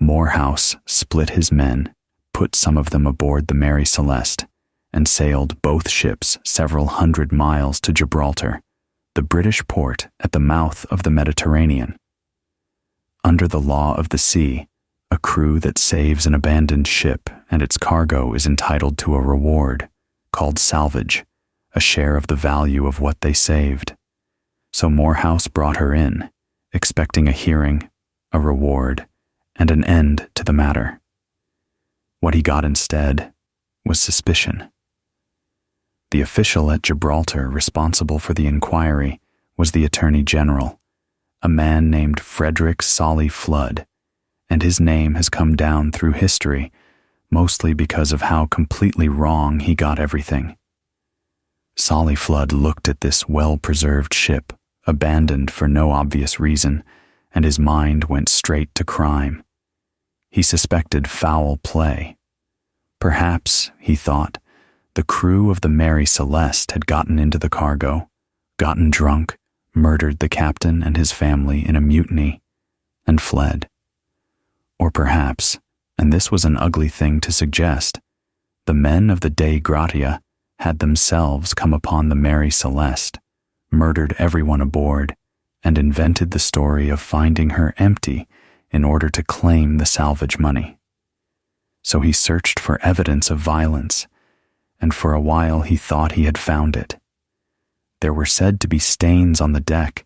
Morehouse split his men, put some of them aboard the Mary Celeste, and sailed both ships several hundred miles to Gibraltar, the British port at the mouth of the Mediterranean. Under the law of the sea, a crew that saves an abandoned ship and its cargo is entitled to a reward, called salvage, a share of the value of what they saved. So Morehouse brought her in, expecting a hearing, a reward, and an end to the matter. What he got instead was suspicion. The official at Gibraltar responsible for the inquiry was the Attorney General, a man named Frederick Solly Flood, and his name has come down through history, mostly because of how completely wrong he got everything. Solly Flood looked at this well-preserved ship, abandoned for no obvious reason, and his mind went straight to crime. He suspected foul play. Perhaps, he thought, the crew of the Mary Celeste had gotten into the cargo, gotten drunk, murdered the captain and his family in a mutiny, and fled. Or perhaps, and this was an ugly thing to suggest, the men of the Dei Gratia had themselves come upon the Mary Celeste, murdered everyone aboard, and invented the story of finding her empty in order to claim the salvage money. So he searched for evidence of violence, and for a while he thought he had found it. There were said to be stains on the deck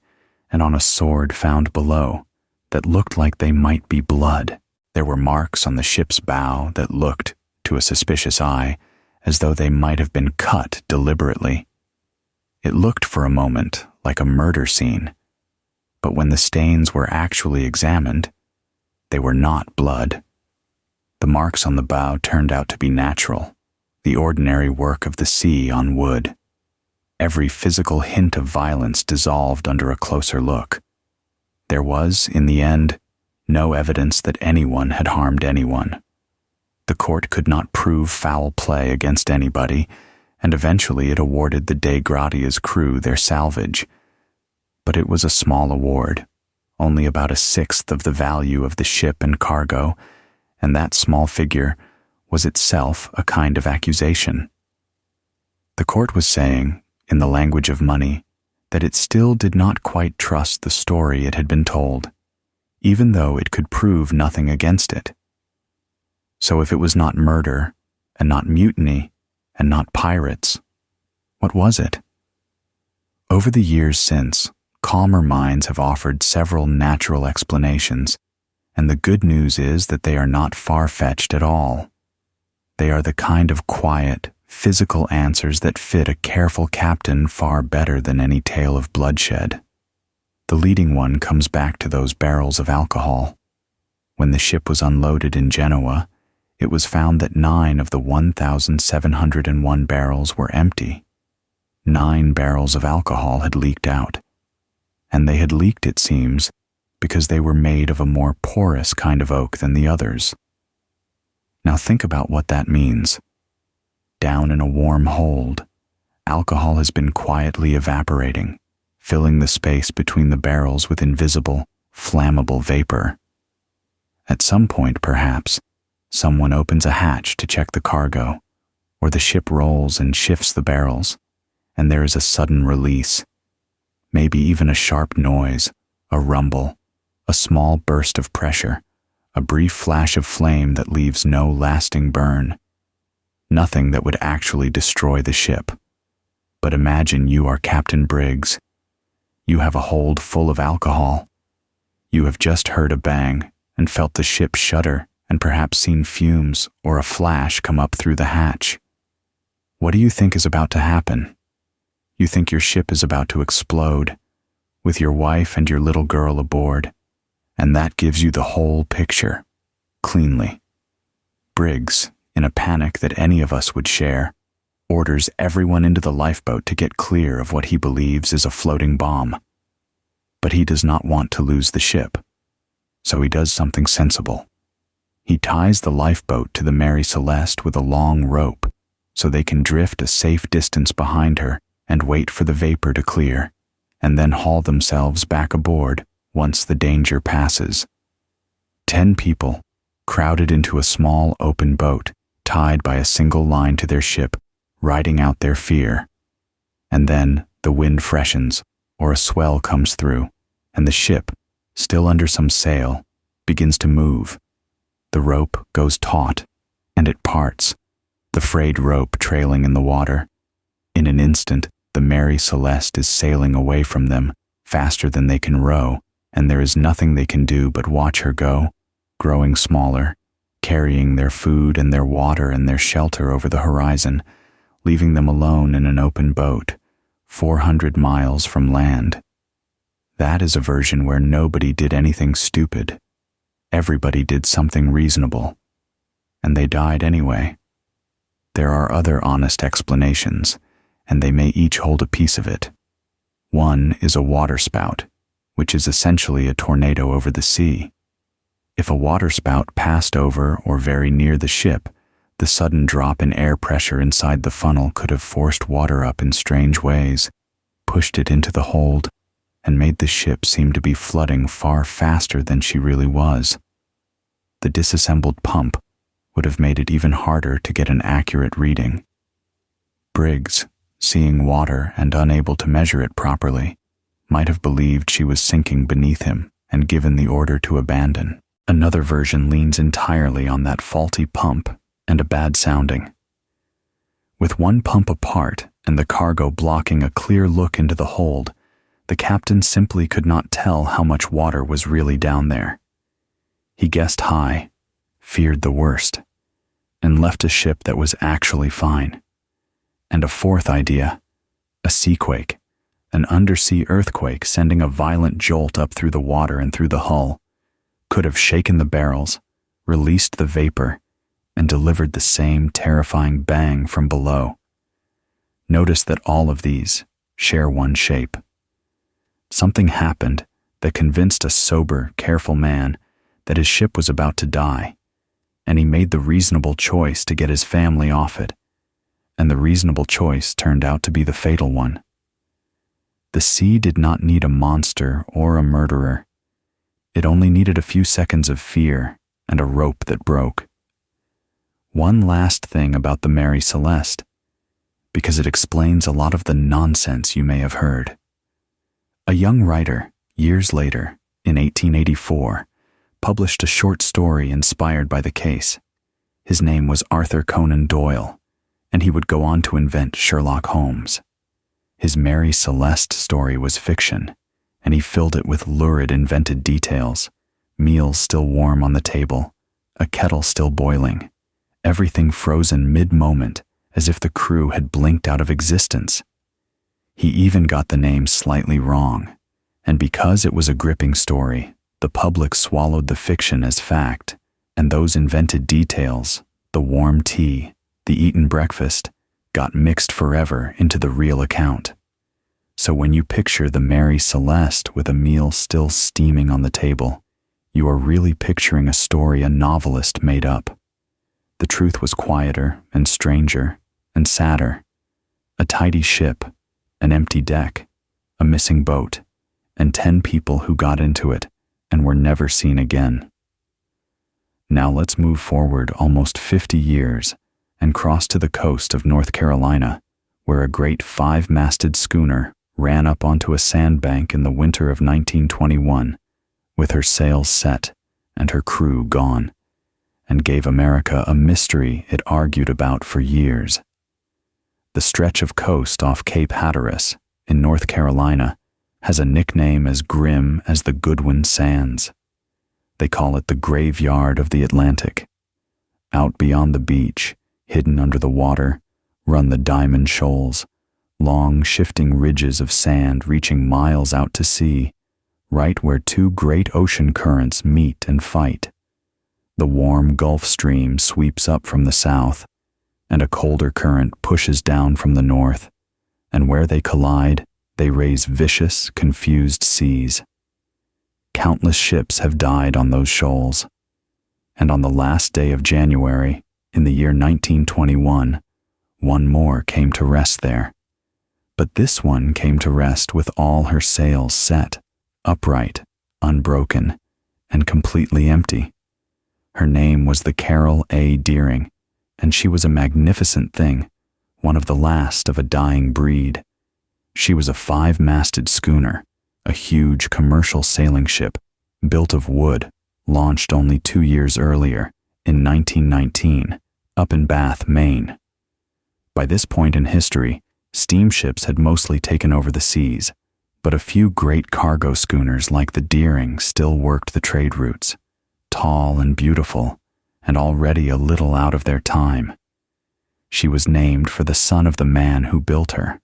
and on a sword found below that looked like they might be blood. There were marks on the ship's bow that looked, to a suspicious eye, as though they might have been cut deliberately. It looked for a moment like a murder scene, but when the stains were actually examined, they were not blood. The marks on the bow turned out to be natural, the ordinary work of the sea on wood. Every physical hint of violence dissolved under a closer look. There was, in the end, no evidence that anyone had harmed anyone. The court could not prove foul play against anybody, and eventually it awarded the Dei Gratia's crew their salvage. But it was a small award, only about a sixth of the value of the ship and cargo, and that small figure was itself a kind of accusation. The court was saying, in the language of money, that it still did not quite trust the story it had been told, even though it could prove nothing against it. So if it was not murder, and not mutiny, and not pirates, what was it? Over the years since, calmer minds have offered several natural explanations, and the good news is that they are not far-fetched at all. They are the kind of quiet, physical answers that fit a careful captain far better than any tale of bloodshed. The leading one comes back to those barrels of alcohol. When the ship was unloaded in Genoa, it was found that 9 of the 1,701 barrels were empty. 9 barrels of alcohol had leaked out. And they had leaked, it seems, because they were made of a more porous kind of oak than the others. Now think about what that means. Down in a warm hold, alcohol has been quietly evaporating, filling the space between the barrels with invisible, flammable vapor. At some point, perhaps, someone opens a hatch to check the cargo, or the ship rolls and shifts the barrels, and there is a sudden release. Maybe even a sharp noise, a rumble, a small burst of pressure, a brief flash of flame that leaves no lasting burn. Nothing that would actually destroy the ship. But imagine you are Captain Briggs. You have a hold full of alcohol. You have just heard a bang and felt the ship shudder and perhaps seen fumes or a flash come up through the hatch. What do you think is about to happen? You think your ship is about to explode, with your wife and your little girl aboard, and that gives you the whole picture, cleanly. Briggs, in a panic that any of us would share, orders everyone into the lifeboat to get clear of what he believes is a floating bomb. But he does not want to lose the ship, so he does something sensible. He ties the lifeboat to the Mary Celeste with a long rope so they can drift a safe distance behind her and wait for the vapor to clear, and then haul themselves back aboard once the danger passes. 10 people, crowded into a small open boat, tied by a single line to their ship, riding out their fear. And then the wind freshens, or a swell comes through, and the ship, still under some sail, begins to move. The rope goes taut, and it parts, the frayed rope trailing in the water. In an instant, the Mary Celeste is sailing away from them, faster than they can row, and there is nothing they can do but watch her go, growing smaller, carrying their food and their water and their shelter over the horizon, leaving them alone in an open boat, 400 miles from land. That is a version where nobody did anything stupid. Everybody did something reasonable, and they died anyway. There are other honest explanations, and they may each hold a piece of it. One is a waterspout, which is essentially a tornado over the sea. If a waterspout passed over or very near the ship, the sudden drop in air pressure inside the funnel could have forced water up in strange ways, pushed it into the hold, and made the ship seem to be flooding far faster than she really was. The disassembled pump would have made it even harder to get an accurate reading. Briggs, seeing water and unable to measure it properly, might have believed she was sinking beneath him and given the order to abandon. Another version leans entirely on that faulty pump and a bad sounding. With one pump apart and the cargo blocking a clear look into the hold, the captain simply could not tell how much water was really down there. He guessed high, feared the worst, and left a ship that was actually fine. And a fourth idea, a seaquake, an undersea earthquake sending a violent jolt up through the water and through the hull, could have shaken the barrels, released the vapor, and delivered the same terrifying bang from below. Notice that all of these share one shape. Something happened that convinced a sober, careful man that his ship was about to die, and he made the reasonable choice to get his family off it, and the reasonable choice turned out to be the fatal one. The sea did not need a monster or a murderer. It only needed a few seconds of fear and a rope that broke. One last thing about the Mary Celeste, because it explains a lot of the nonsense you may have heard. A young writer, years later, in 1884, published a short story inspired by the case. His name was Arthur Conan Doyle, and he would go on to invent Sherlock Holmes. His Mary Celeste story was fiction, and he filled it with lurid invented details, meals still warm on the table, a kettle still boiling, everything frozen mid-moment as if the crew had blinked out of existence. He even got the name slightly wrong, and because it was a gripping story, the public swallowed the fiction as fact, and those invented details, the warm tea, the eaten breakfast, got mixed forever into the real account. So when you picture the Mary Celeste with a meal still steaming on the table, you are really picturing a story a novelist made up. The truth was quieter and stranger and sadder. A tidy ship, an empty deck, a missing boat, and 10 people who got into it and were never seen again. Now let's move forward almost 50 years and cross to the coast of North Carolina, where a great 5-masted schooner ran up onto a sandbank in the winter of 1921, with her sails set and her crew gone, and gave America a mystery it argued about for years. The stretch of coast off Cape Hatteras in North Carolina has a nickname as grim as the Goodwin Sands. They call it the graveyard of the Atlantic. Out beyond the beach, hidden under the water, run the Diamond Shoals, long shifting ridges of sand reaching miles out to sea, right where 2 great ocean currents meet and fight. The warm Gulf Stream sweeps up from the south, and a colder current pushes down from the north, and where they collide, they raise vicious, confused seas. Countless ships have died on those shoals, and on the last day of January, in the year 1921, one more came to rest there. But this one came to rest with all her sails set, upright, unbroken, and completely empty. Her name was the Carroll A. Deering, and she was a magnificent thing, one of the last of a dying breed. She was a 5-masted schooner, a huge commercial sailing ship, built of wood, launched only 2 years earlier, in 1919, up in Bath, Maine. By this point in history, steamships had mostly taken over the seas, but a few great cargo schooners like the Deering still worked the trade routes, tall and beautiful, and already a little out of their time. She was named for the son of the man who built her.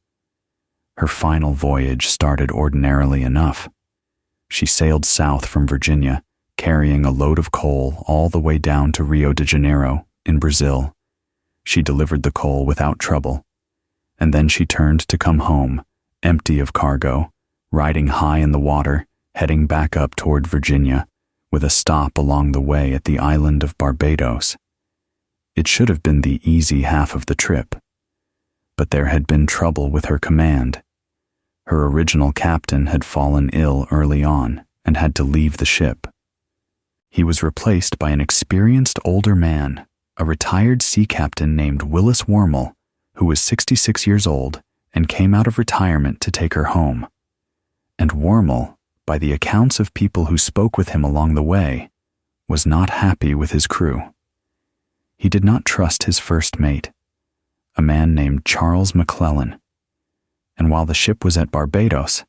Her final voyage started ordinarily enough. She sailed south from Virginia, carrying a load of coal all the way down to Rio de Janeiro, in Brazil. She delivered the coal without trouble, and then she turned to come home, empty of cargo, riding high in the water, heading back up toward Virginia, with a stop along the way at the island of Barbados. It should have been the easy half of the trip, but there had been trouble with her command. Her original captain had fallen ill early on and had to leave the ship. He was replaced by an experienced older man, a retired sea captain named Willis Wormel, who was 66 years old and came out of retirement to take her home. And Wormel, by the accounts of people who spoke with him along the way, was not happy with his crew. He did not trust his first mate, a man named Charles McClellan. And while the ship was at Barbados,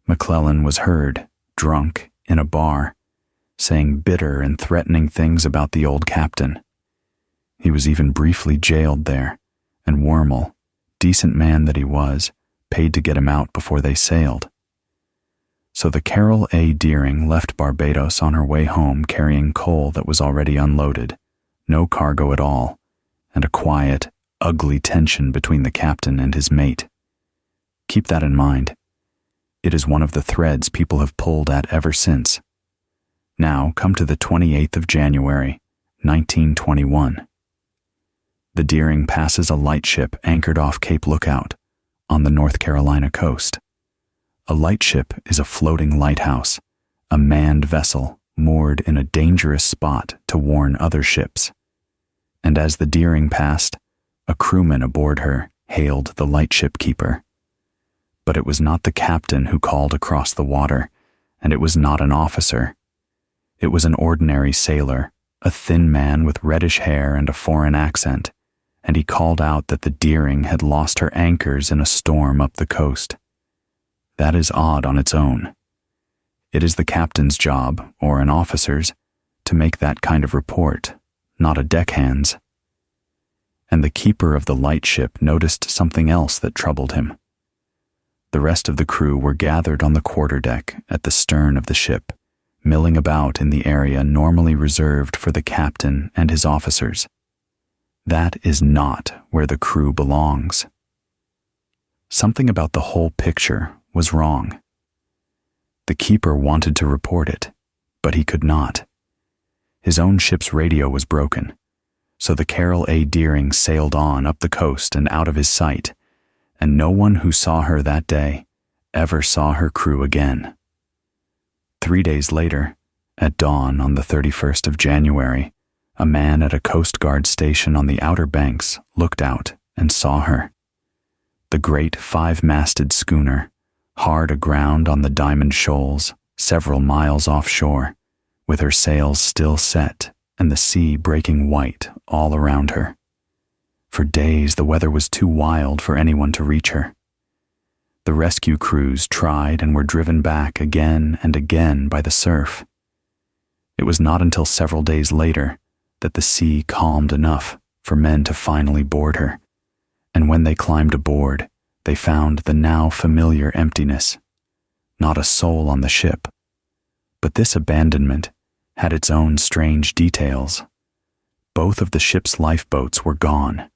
McClellan was heard, drunk, in a bar, saying bitter and threatening things about the old captain. He was even briefly jailed there, and Wormel, decent man that he was, paid to get him out before they sailed. So the Carroll A. Deering left Barbados on her way home carrying coal that was already unloaded, no cargo at all, and a quiet, ugly tension between the captain and his mate. Keep that in mind. It is one of the threads people have pulled at ever since. Now come to the 28th of January, 1921. The Deering passes a lightship anchored off Cape Lookout on the North Carolina coast. A lightship is a floating lighthouse, a manned vessel moored in a dangerous spot to warn other ships. And as the Deering passed, a crewman aboard her hailed the lightship keeper. But it was not the captain who called across the water, and it was not an officer. It was an ordinary sailor, a thin man with reddish hair and a foreign accent, and he called out that the Deering had lost her anchors in a storm up the coast. That is odd on its own. It is the captain's job, or an officer's, to make that kind of report, not a deckhand's. And the keeper of the lightship noticed something else that troubled him. The rest of the crew were gathered on the quarterdeck at the stern of the ship, milling about in the area normally reserved for the captain and his officers. That is not where the crew belongs. Something about the whole picture was wrong. The keeper wanted to report it, but he could not. His own ship's radio was broken, so the Carroll A. Deering sailed on up the coast and out of his sight, and no one who saw her that day ever saw her crew again. 3 days later, at dawn on the 31st of January, a man at a Coast Guard station on the Outer Banks looked out and saw her. The great 5-masted schooner, hard aground on the Diamond Shoals, several miles offshore, with her sails still set and the sea breaking white all around her. For days the weather was too wild for anyone to reach her. The rescue crews tried and were driven back again and again by the surf. It was not until several days later that the sea calmed enough for men to finally board her, and when they climbed aboard, they found the now familiar emptiness. Not a soul on the ship. But this abandonment had its own strange details. Both of the ship's lifeboats were gone.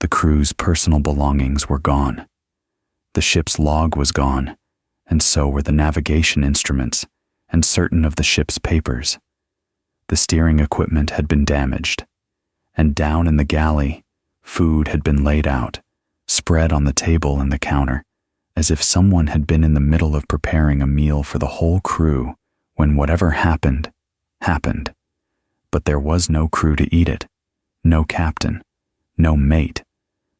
The crew's personal belongings were gone. The ship's log was gone, and so were the navigation instruments and certain of the ship's papers. The steering equipment had been damaged, and down in the galley, food had been laid out, spread on the table and the counter, as if someone had been in the middle of preparing a meal for the whole crew when whatever happened, happened. But there was no crew to eat it, no captain, no mate,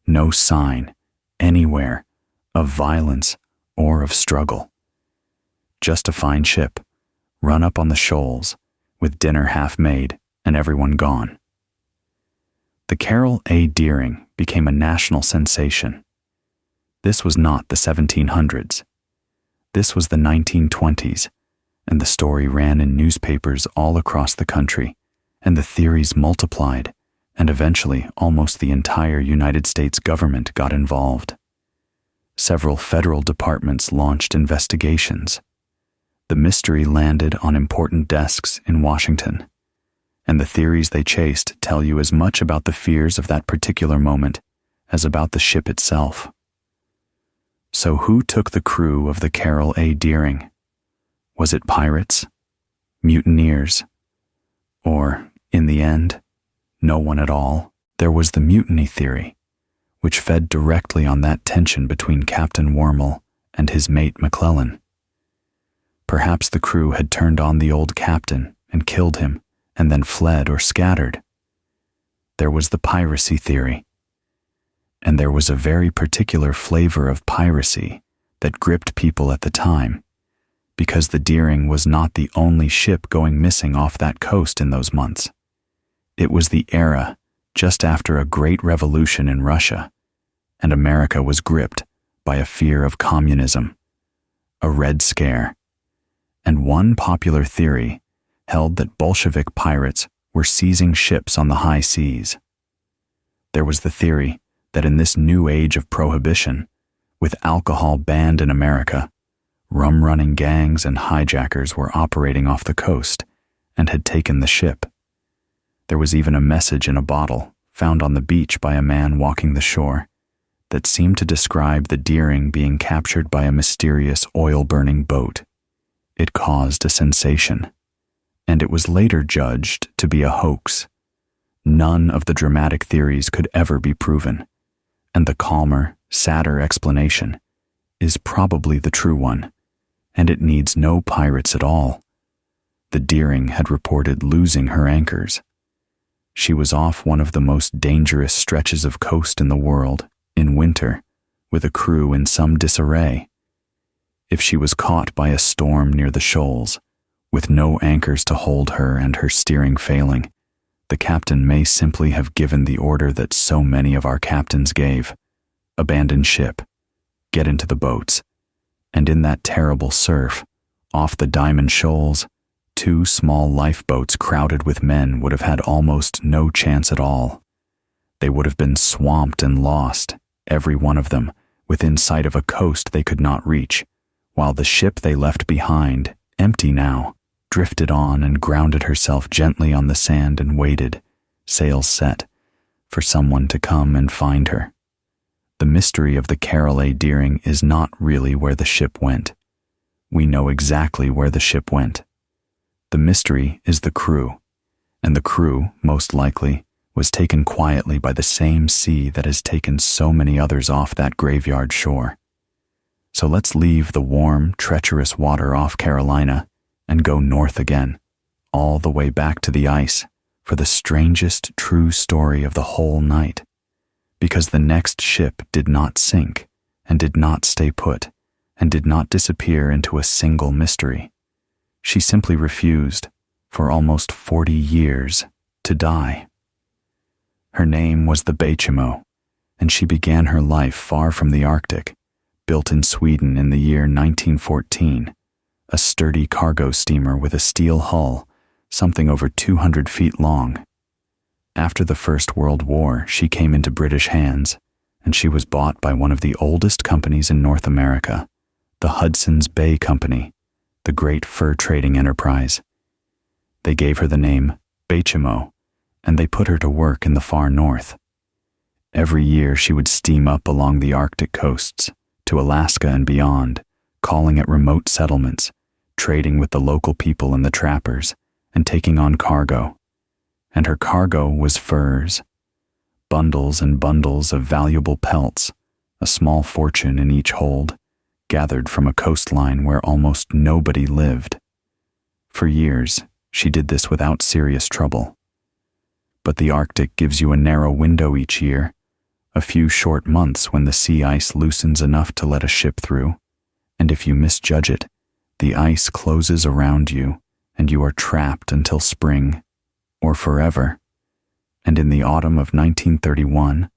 no sign, anywhere, of violence or of struggle. Just a fine ship, run up on the shoals, with dinner half made and everyone gone. The Carroll A. Deering became a national sensation. This was not the 1700s. This was the 1920s, and the story ran in newspapers all across the country, and the theories multiplied, and eventually almost the entire United States government got involved. Several federal departments launched investigations. The mystery landed on important desks in Washington, and the theories they chased tell you as much about the fears of that particular moment as about the ship itself. So who took the crew of the Carroll A. Deering? Was it pirates? Mutineers? Or, in the end, no one at all? There was the mutiny theory, which fed directly on that tension between Captain Wormel and his mate McClellan. Perhaps the crew had turned on the old captain and killed him, and then fled or scattered. There was the piracy theory. And there was a very particular flavor of piracy that gripped people at the time, because the Deering was not the only ship going missing off that coast in those months. It was the era just after a great revolution in Russia, and America was gripped by a fear of communism, a Red Scare. And one popular theory held that Bolshevik pirates were seizing ships on the high seas. There was the theory that in this new age of prohibition, with alcohol banned in America, rum-running gangs and hijackers were operating off the coast and had taken the ship. There was even a message in a bottle found on the beach by a man walking the shore that seemed to describe the Deering being captured by a mysterious oil-burning boat. It caused a sensation. and it was later judged to be a hoax. None of the dramatic theories could ever be proven, and the calmer, sadder explanation is probably the true one, and it needs no pirates at all. The Deering had reported losing her anchors. She was off one of the most dangerous stretches of coast in the world, in winter, with a crew in some disarray. If she was caught by a storm near the shoals, with no anchors to hold her and her steering failing, the captain may simply have given the order that so many of our captains gave: abandon ship, get into the boats. And in that terrible surf, off the Diamond Shoals, 2 small lifeboats crowded with men would have had almost no chance at all. They would have been swamped and lost, every one of them, within sight of a coast they could not reach, while the ship they left behind, empty now, drifted on and grounded herself gently on the sand and waited, sails set, for someone to come and find her. The mystery of the Carroll A Deering is not really where the ship went. We know exactly where the ship went. The mystery is the crew, and the crew, most likely, was taken quietly by the same sea that has taken so many others off that graveyard shore. So let's leave the warm, treacherous water off Carolina and go north again, all the way back to the ice, for the strangest true story of the whole night. Because the next ship did not sink, and did not stay put, and did not disappear into a single mystery. She simply refused, for almost 40 years, to die. Her name was the Baychimo, and she began her life far from the Arctic, built in Sweden in the year 1914, a sturdy cargo steamer with a steel hull, something over 200 feet long. After the First World War, she came into British hands, and she was bought by one of the oldest companies in North America, the Hudson's Bay Company, the great fur trading enterprise. They gave her the name Baychimo, and they put her to work in the far north. Every year she would steam up along the Arctic coasts, to Alaska and beyond, calling at remote settlements, trading with the local people and the trappers, and taking on cargo. And her cargo was furs, bundles and bundles of valuable pelts, a small fortune in each hold, gathered from a coastline where almost nobody lived. For years, she did this without serious trouble. But the Arctic gives you a narrow window each year, a few short months when the sea ice loosens enough to let a ship through, and if you misjudge it, the ice closes around you, and you are trapped until spring, or forever. And in the autumn of 1931,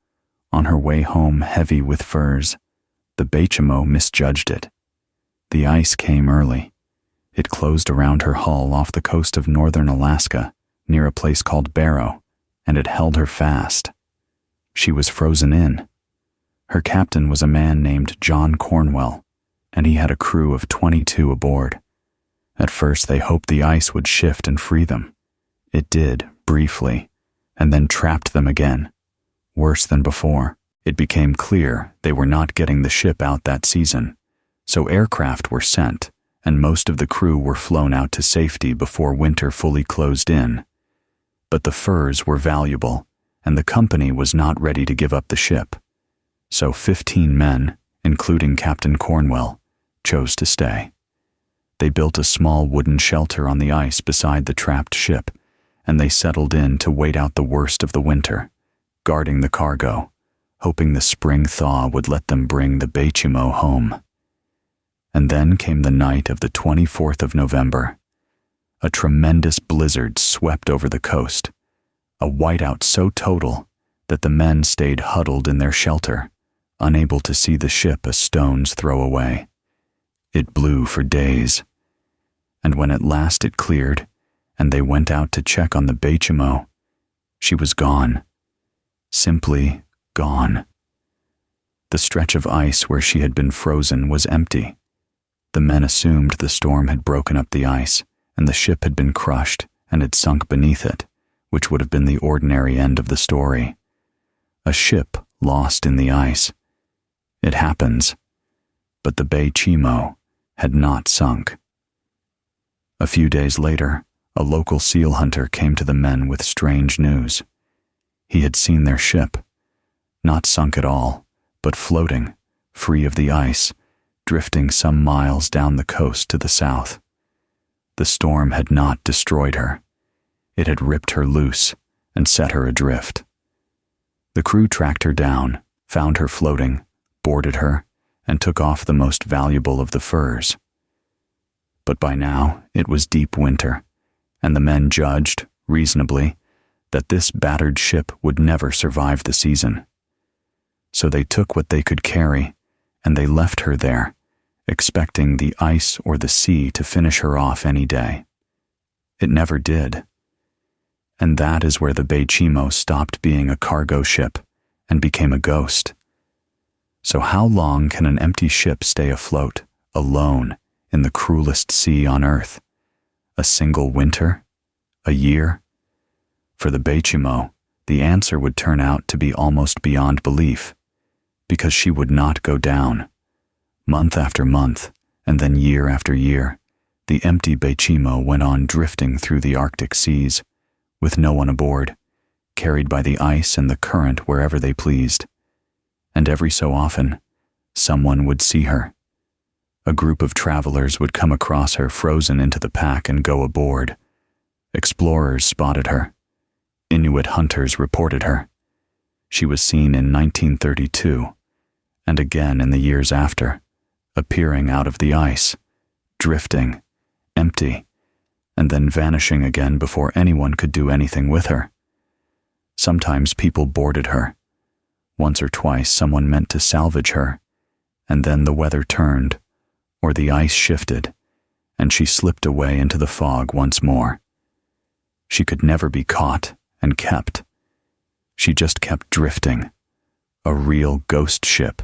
on her way home heavy with furs, the Baychimo misjudged it. The ice came early. It closed around her hull off the coast of northern Alaska, near a place called Barrow, and it held her fast. She was frozen in. Her captain was a man named John Cornwell, and he had a crew of 22 aboard. At first they hoped the ice would shift and free them. It did, briefly, and then trapped them again. Worse than before, it became clear they were not getting the ship out that season, so aircraft were sent, and most of the crew were flown out to safety before winter fully closed in. But the furs were valuable, and the company was not ready to give up the ship. So 15 men, including Captain Cornwell, chose to stay. They built a small wooden shelter on the ice beside the trapped ship, and they settled in to wait out the worst of the winter, guarding the cargo, hoping the spring thaw would let them bring the Baychimo home. And then came the night of the 24th of November. A tremendous blizzard swept over the coast, a whiteout so total that the men stayed huddled in their shelter, unable to see the ship a stone's throw away. It blew for days, and when at last it cleared, and they went out to check on the Baychimo, she was gone. Simply gone. The stretch of ice where she had been frozen was empty. The men assumed the storm had broken up the ice, and the ship had been crushed and had sunk beneath it, which would have been the ordinary end of the story. A ship lost in the ice. It happens. But the Baychimo had not sunk. A few days later, a local seal hunter came to the men with strange news. He had seen their ship, not sunk at all, but floating, free of the ice, drifting some miles down the coast to the south. The storm had not destroyed her. It had ripped her loose and set her adrift. The crew tracked her down, found her floating, boarded her, and took off the most valuable of the furs. But by now it was deep winter, and the men judged, reasonably, that this battered ship would never survive the season. So they took what they could carry, and they left her there, expecting the ice or the sea to finish her off any day. It never did. And that is where the Baychimo stopped being a cargo ship and became a ghost. So how long can an empty ship stay afloat, alone, in the cruelest sea on earth? A single winter? A year? For the Baychimo, the answer would turn out to be almost beyond belief, because she would not go down. Month after month, and then year after year, the empty Baychimo went on drifting through the Arctic seas, with no one aboard, carried by the ice and the current wherever they pleased. And every so often, someone would see her. A group of travelers would come across her frozen into the pack and go aboard. Explorers spotted her. Inuit hunters reported her. She was seen in 1932, and again in the years after, appearing out of the ice, drifting, empty, and then vanishing again before anyone could do anything with her. Sometimes people boarded her. Once or twice someone meant to salvage her, and then the weather turned, or the ice shifted, and she slipped away into the fog once more. She could never be caught and kept. She just kept drifting, a real ghost ship,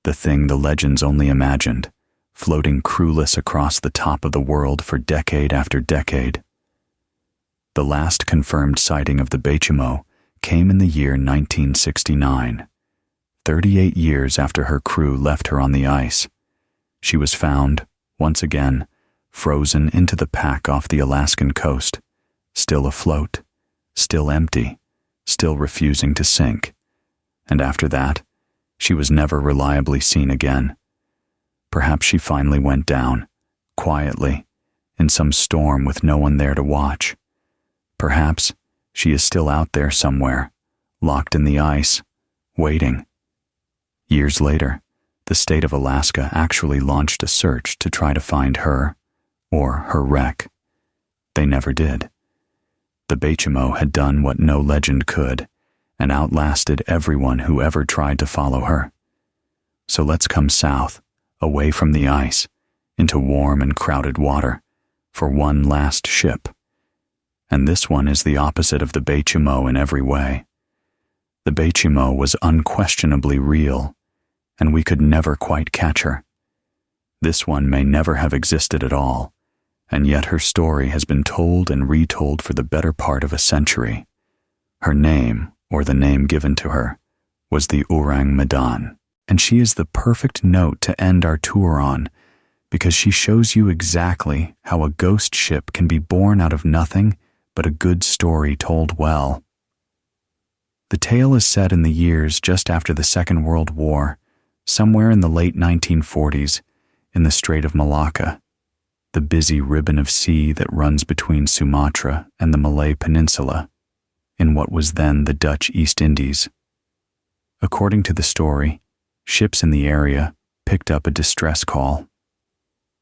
the thing the legends only imagined, floating crewless across the top of the world for decade after decade. The last confirmed sighting of the Baychimo came in the year 1969, 38 years after her crew left her on the ice. She was found, once again, frozen into the pack off the Alaskan coast, still afloat, still empty, still refusing to sink. And after that, she was never reliably seen again. Perhaps she finally went down, quietly, in some storm with no one there to watch. Perhaps she is still out there somewhere, locked in the ice, waiting. Years later, the state of Alaska actually launched a search to try to find her, or her wreck. They never did. The Baychimo had done what no legend could, and outlasted everyone who ever tried to follow her. So let's come south, away from the ice, into warm and crowded water, for one last ship. And this one is the opposite of the Baychimo in every way. The Baychimo was unquestionably real, and we could never quite catch her. This one may never have existed at all, and yet her story has been told and retold for the better part of a century. Her name, or the name given to her, was the Orang Medan, and she is the perfect note to end our tour on, because she shows you exactly how a ghost ship can be born out of nothing but a good story told well. The tale is set in the years just after the Second World War, somewhere in the late 1940s, in the Strait of Malacca, the busy ribbon of sea that runs between Sumatra and the Malay Peninsula, in what was then the Dutch East Indies. According to the story, ships in the area picked up a distress call,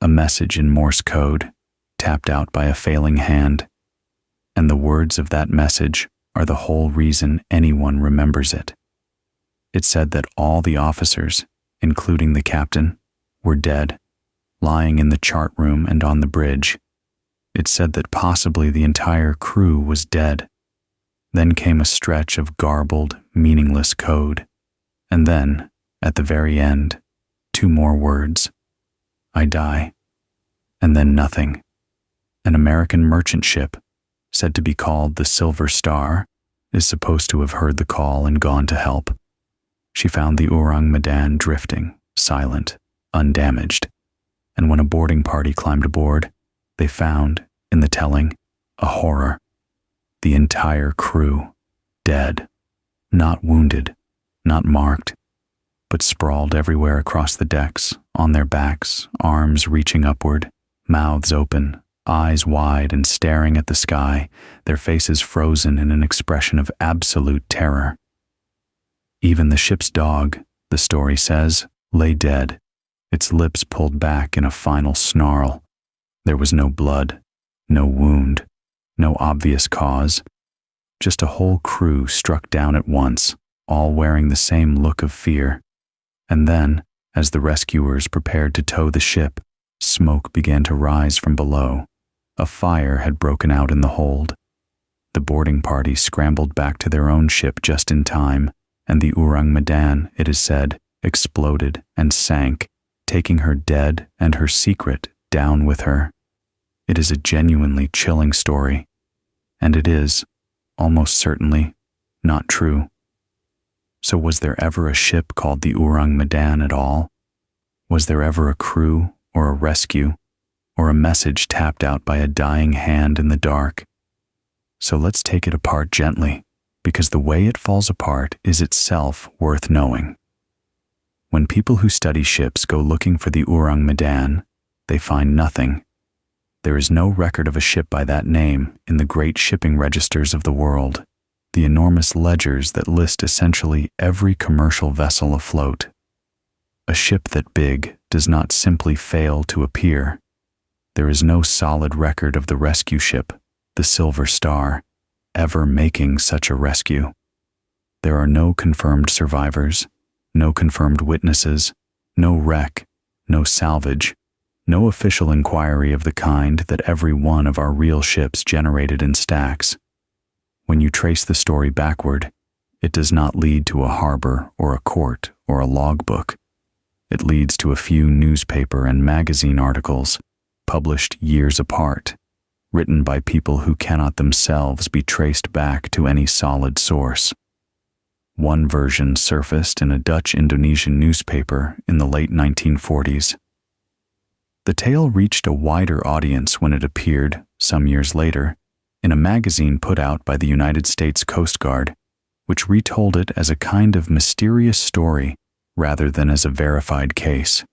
a message in Morse code, tapped out by a failing hand, and the words of that message are the whole reason anyone remembers it. It said that all the officers, including the captain, were dead, lying in the chart room and on the bridge. It said that possibly the entire crew was dead. Then came a stretch of garbled, meaningless code. And then, at the very end, 2 more words. I die. And then nothing. An American merchant ship, said to be called the Silver Star, is supposed to have heard the call and gone to help. She found the Orang Medan drifting, silent, undamaged, and when a boarding party climbed aboard, they found, in the telling, a horror. The entire crew, dead, not wounded, not marked, but sprawled everywhere across the decks, on their backs, arms reaching upward, mouths open, eyes wide and staring at the sky, their faces frozen in an expression of absolute terror. Even the ship's dog, the story says, lay dead, its lips pulled back in a final snarl. There was no blood, no wound, no obvious cause, just a whole crew struck down at once, all wearing the same look of fear. And then, as the rescuers prepared to tow the ship, smoke began to rise from below. A fire had broken out in the hold. The boarding party scrambled back to their own ship just in time, and the Orang Medan, it is said, exploded and sank, taking her dead and her secret down with her. It is a genuinely chilling story, and it is, almost certainly, not true. So was there ever a ship called the Orang Medan at all? Was there ever a crew or a rescue or a message tapped out by a dying hand in the dark? So let's take it apart gently, because the way it falls apart is itself worth knowing. When people who study ships go looking for the Orang Medan, they find nothing. There is no record of a ship by that name in the great shipping registers of the world, the enormous ledgers that list essentially every commercial vessel afloat. A ship that big does not simply fail to appear. There is no solid record of the rescue ship, the Silver Star, ever making such a rescue. There are no confirmed survivors, no confirmed witnesses, no wreck, no salvage, no official inquiry of the kind that every one of our real ships generated in stacks. When you trace the story backward, it does not lead to a harbor or a court or a logbook. It leads to a few newspaper and magazine articles, published years apart, written by people who cannot themselves be traced back to any solid source. One version surfaced in a Dutch-Indonesian newspaper in the late 1940s. The tale reached a wider audience when it appeared, some years later, in a magazine put out by the United States Coast Guard, which retold it as a kind of mysterious story rather than as a verified case.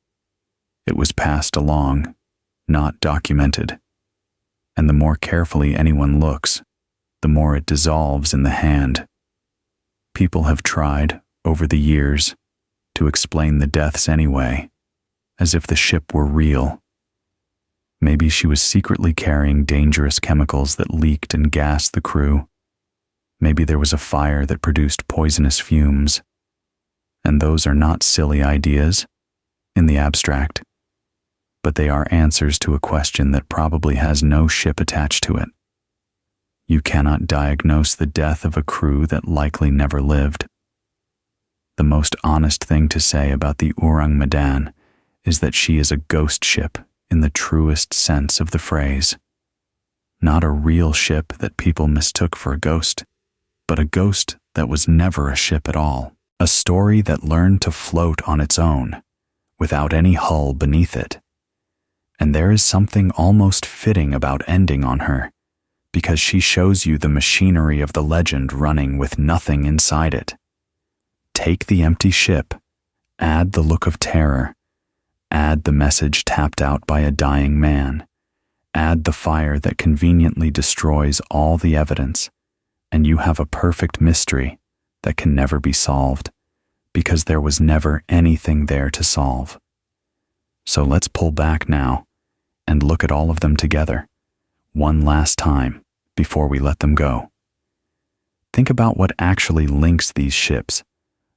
It was passed along, not documented. And the more carefully anyone looks, the more it dissolves in the hand. People have tried, over the years, to explain the deaths anyway, as if the ship were real. Maybe she was secretly carrying dangerous chemicals that leaked and gassed the crew. Maybe there was a fire that produced poisonous fumes. And those are not silly ideas, in the abstract, but they are answers to a question that probably has no ship attached to it. You cannot diagnose the death of a crew that likely never lived. The most honest thing to say about the Orang Medan is that she is a ghost ship in the truest sense of the phrase. Not a real ship that people mistook for a ghost, but a ghost that was never a ship at all. A story that learned to float on its own, without any hull beneath it. And there is something almost fitting about ending on her, because she shows you the machinery of the legend running with nothing inside it. Take the empty ship, add the look of terror, add the message tapped out by a dying man, add the fire that conveniently destroys all the evidence, and you have a perfect mystery that can never be solved, because there was never anything there to solve. So let's pull back now and look at all of them together, one last time before we let them go. Think about what actually links these ships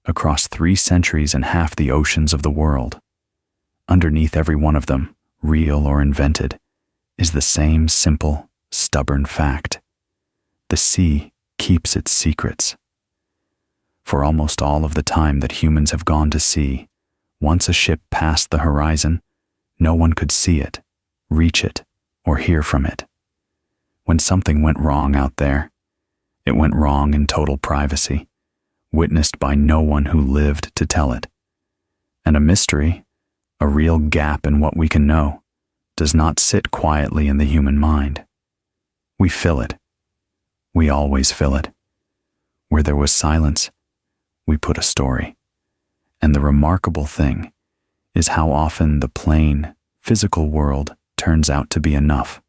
across 3 centuries and half the oceans of the world. Underneath every one of them, real or invented, is the same simple, stubborn fact. The sea keeps its secrets. For almost all of the time that humans have gone to sea, once a ship passed the horizon, no one could see it, reach it, or hear from it. When something went wrong out there, it went wrong in total privacy, witnessed by no one who lived to tell it. And a mystery, a real gap in what we can know, does not sit quietly in the human mind. We fill it. We always fill it. Where there was silence, we put a story. And the remarkable thing is how often the plain, physical world turns out to be enough.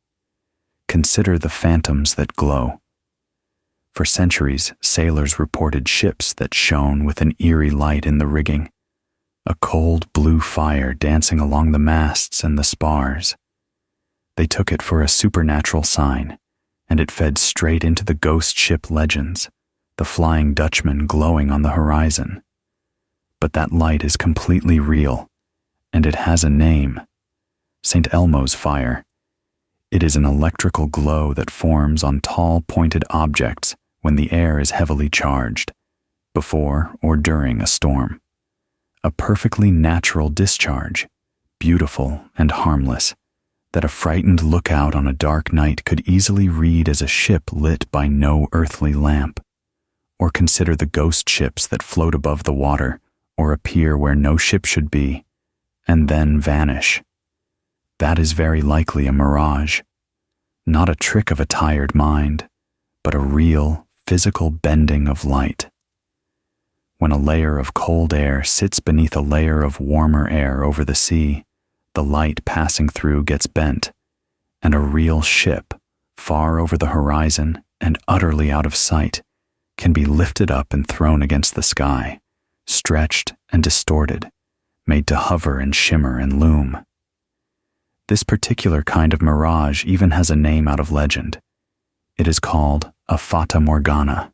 Consider the phantoms that glow. For centuries, sailors reported ships that shone with an eerie light in the rigging, a cold blue fire dancing along the masts and the spars. They took it for a supernatural sign, and it fed straight into the ghost ship legends, the Flying Dutchman glowing on the horizon. But that light is completely real, and it has a name: Saint Elmo's fire. It is an electrical glow that forms on tall, pointed objects when the air is heavily charged, before or during a storm. A perfectly natural discharge, beautiful and harmless, that a frightened lookout on a dark night could easily read as a ship lit by no earthly lamp. Or consider the ghost ships that float above the water or appear where no ship should be, and then vanish. That is very likely a mirage, not a trick of a tired mind, but a real, physical bending of light. When a layer of cold air sits beneath a layer of warmer air over the sea, the light passing through gets bent, and a real ship, far over the horizon and utterly out of sight, can be lifted up and thrown against the sky, stretched and distorted, made to hover and shimmer and loom. This particular kind of mirage even has a name out of legend. It is called a fata morgana.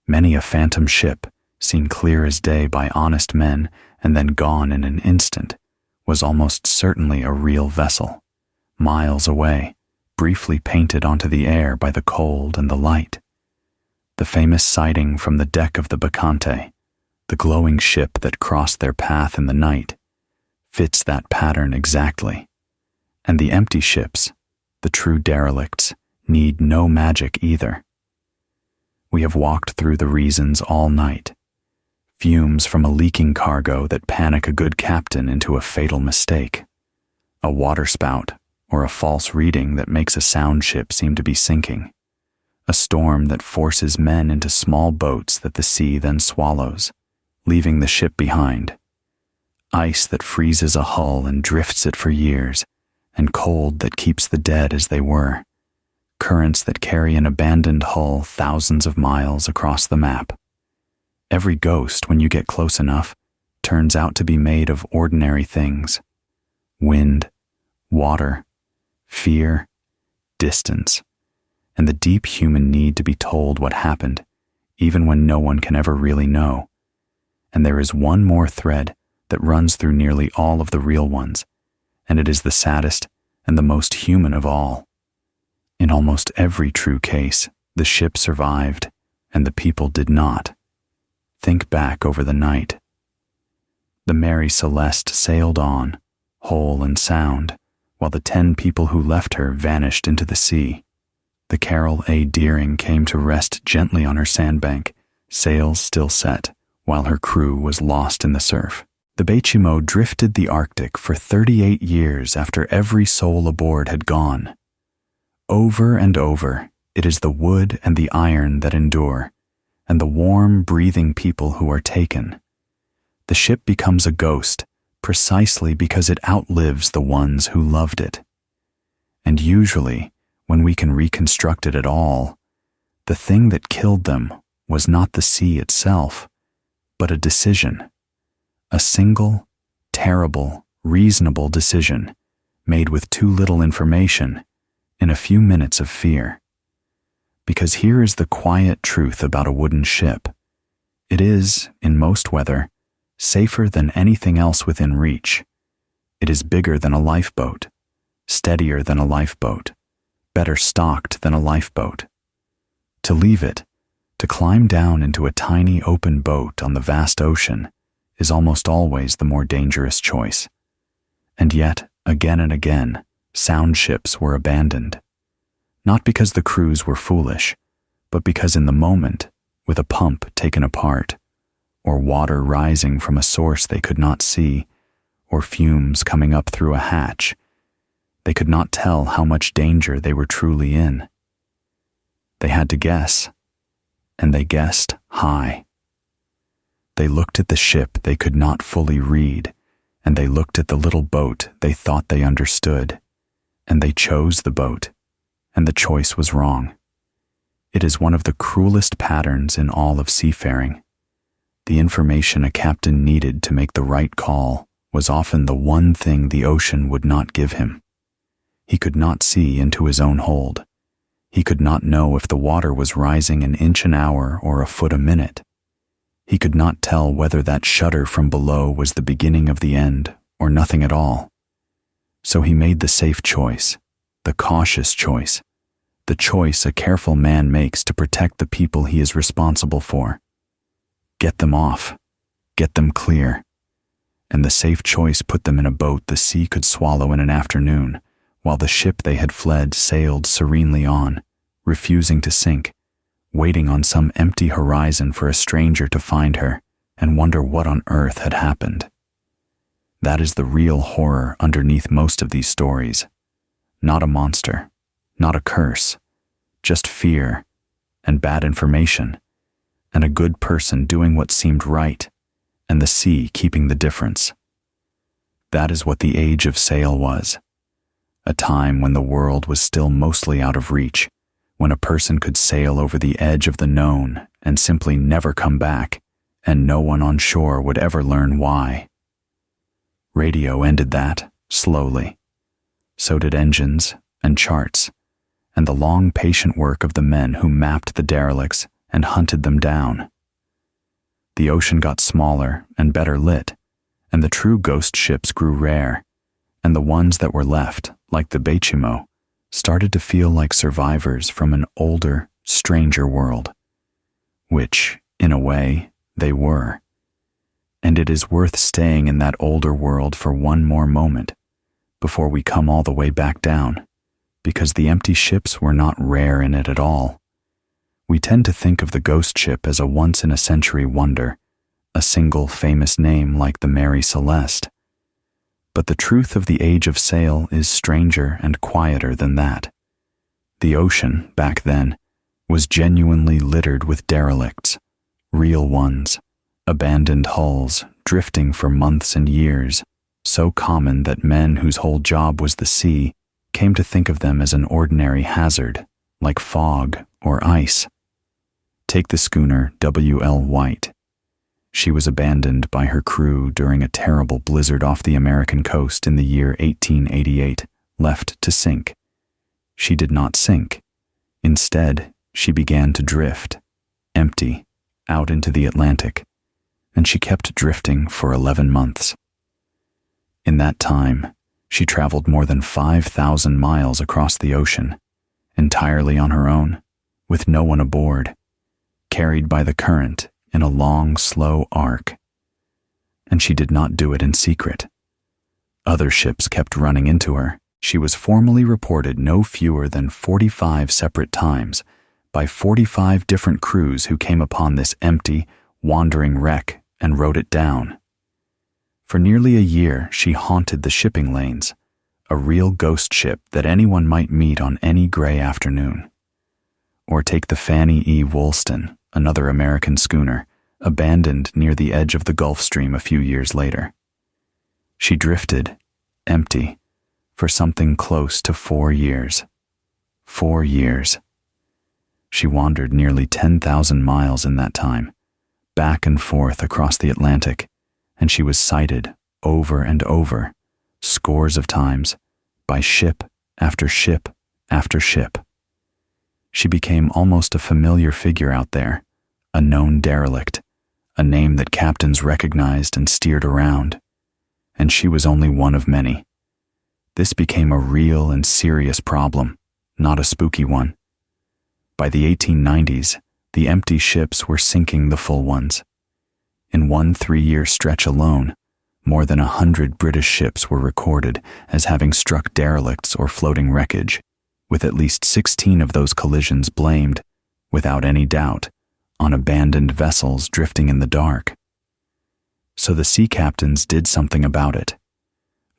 Many a phantom ship, seen clear as day by honest men and then gone in an instant, was almost certainly a real vessel, miles away, briefly painted onto the air by the cold and the light. The famous sighting from the deck of the Bacchante, the glowing ship that crossed their path in the night, fits that pattern exactly. And the empty ships, the true derelicts, need no magic either. We have walked through the reasons all night. Fumes from a leaking cargo that panic a good captain into a fatal mistake. A waterspout or a false reading that makes a sound ship seem to be sinking. A storm that forces men into small boats that the sea then swallows, leaving the ship behind. Ice that freezes a hull and drifts it for years, and cold that keeps the dead as they were. Currents that carry an abandoned hull thousands of miles across the map. Every ghost, when you get close enough, turns out to be made of ordinary things: wind, water, fear, distance, and the deep human need to be told what happened, even when no one can ever really know. And there is one more thread that runs through nearly all of the real ones, and it is the saddest and the most human of all. In almost every true case, the ship survived, and the people did not. Think back over the night. The Mary Celeste sailed on, whole and sound, while the 10 people who left her vanished into the sea. The Carroll A came to rest gently on her sandbank, sails still set, while her crew was lost in the surf. The Baychimo drifted the Arctic for 38 years after every soul aboard had gone. Over and over, it is the wood and the iron that endure, and the warm, breathing people who are taken. The ship becomes a ghost precisely because it outlives the ones who loved it. And usually, when we can reconstruct it at all, the thing that killed them was not the sea itself, but a decision. A single, terrible, reasonable decision, made with too little information, in a few minutes of fear. Because here is the quiet truth about a wooden ship. It is, in most weather, safer than anything else within reach. It is bigger than a lifeboat, steadier than a lifeboat, better stocked than a lifeboat. To leave it, to climb down into a tiny open boat on the vast ocean, is almost always the more dangerous choice. And yet, again and again, sound ships were abandoned. Not because the crews were foolish, but because in the moment, with a pump taken apart, or water rising from a source they could not see, or fumes coming up through a hatch, they could not tell how much danger they were truly in. They had to guess, and they guessed high. They looked at the ship they could not fully read, and they looked at the little boat they thought they understood, and they chose the boat, and the choice was wrong. It is one of the cruelest patterns in all of seafaring. The information a captain needed to make the right call was often the one thing the ocean would not give him. He could not see into his own hold. He could not know if the water was rising an inch an hour or a foot a minute. He could not tell whether that shudder from below was the beginning of the end or nothing at all. So he made the safe choice, the cautious choice, the choice a careful man makes to protect the people he is responsible for. Get them off, get them clear. And the safe choice put them in a boat the sea could swallow in an afternoon, while the ship they had fled sailed serenely on, refusing to sink, waiting on some empty horizon for a stranger to find her and wonder what on earth had happened. That is the real horror underneath most of these stories. Not a monster, not a curse, just fear and bad information, and a good person doing what seemed right, and the sea keeping the difference. That is what the age of sail was. A time when the world was still mostly out of reach, when a person could sail over the edge of the known and simply never come back, and no one on shore would ever learn why. Radio ended that, slowly. So did engines and charts, and the long patient work of the men who mapped the derelicts and hunted them down. The ocean got smaller and better lit, and the true ghost ships grew rare, and the ones that were left, like the Baychimo, started to feel like survivors from an older, stranger world, which, in a way, they were. And it is worth staying in that older world for one more moment before we come all the way back down, because the empty ships were not rare in it at all. We tend to think of the ghost ship as a once-in-a-century wonder, a single famous name like the Mary Celeste. But the truth of the age of sail is stranger and quieter than that. The ocean, back then, was genuinely littered with derelicts, real ones, abandoned hulls drifting for months and years, so common that men whose whole job was the sea came to think of them as an ordinary hazard, like fog or ice. Take the schooner W.L. White. She was abandoned by her crew during a terrible blizzard off the American coast in the year 1888, left to sink. She did not sink. Instead, she began to drift, empty, out into the Atlantic, and she kept drifting for 11 months. In that time, she traveled more than 5,000 miles across the ocean, entirely on her own, with no one aboard, carried by the current in a long, slow arc. And she did not do it in secret. Other ships kept running into her. She was formally reported no fewer than 45 separate times by 45 different crews who came upon this empty, wandering wreck and wrote it down. For nearly a year, she haunted the shipping lanes, a real ghost ship that anyone might meet on any gray afternoon. Or take the Fannie E. Woolston, another American schooner, abandoned near the edge of the Gulf Stream a few years later. She drifted, empty, for something close to 4 years. 4 years. She wandered nearly 10,000 miles in that time, back and forth across the Atlantic, and she was sighted over and over, scores of times, by ship after ship after ship. She became almost a familiar figure out there, a known derelict, a name that captains recognized and steered around. And she was only one of many. This became a real and serious problem, not a spooky one. By the 1890s, the empty ships were sinking the full ones. In one 3-year stretch alone, more than 100 British ships were recorded as having struck derelicts or floating wreckage, with at least 16 of those collisions blamed, without any doubt, on abandoned vessels drifting in the dark. So the sea captains did something about it.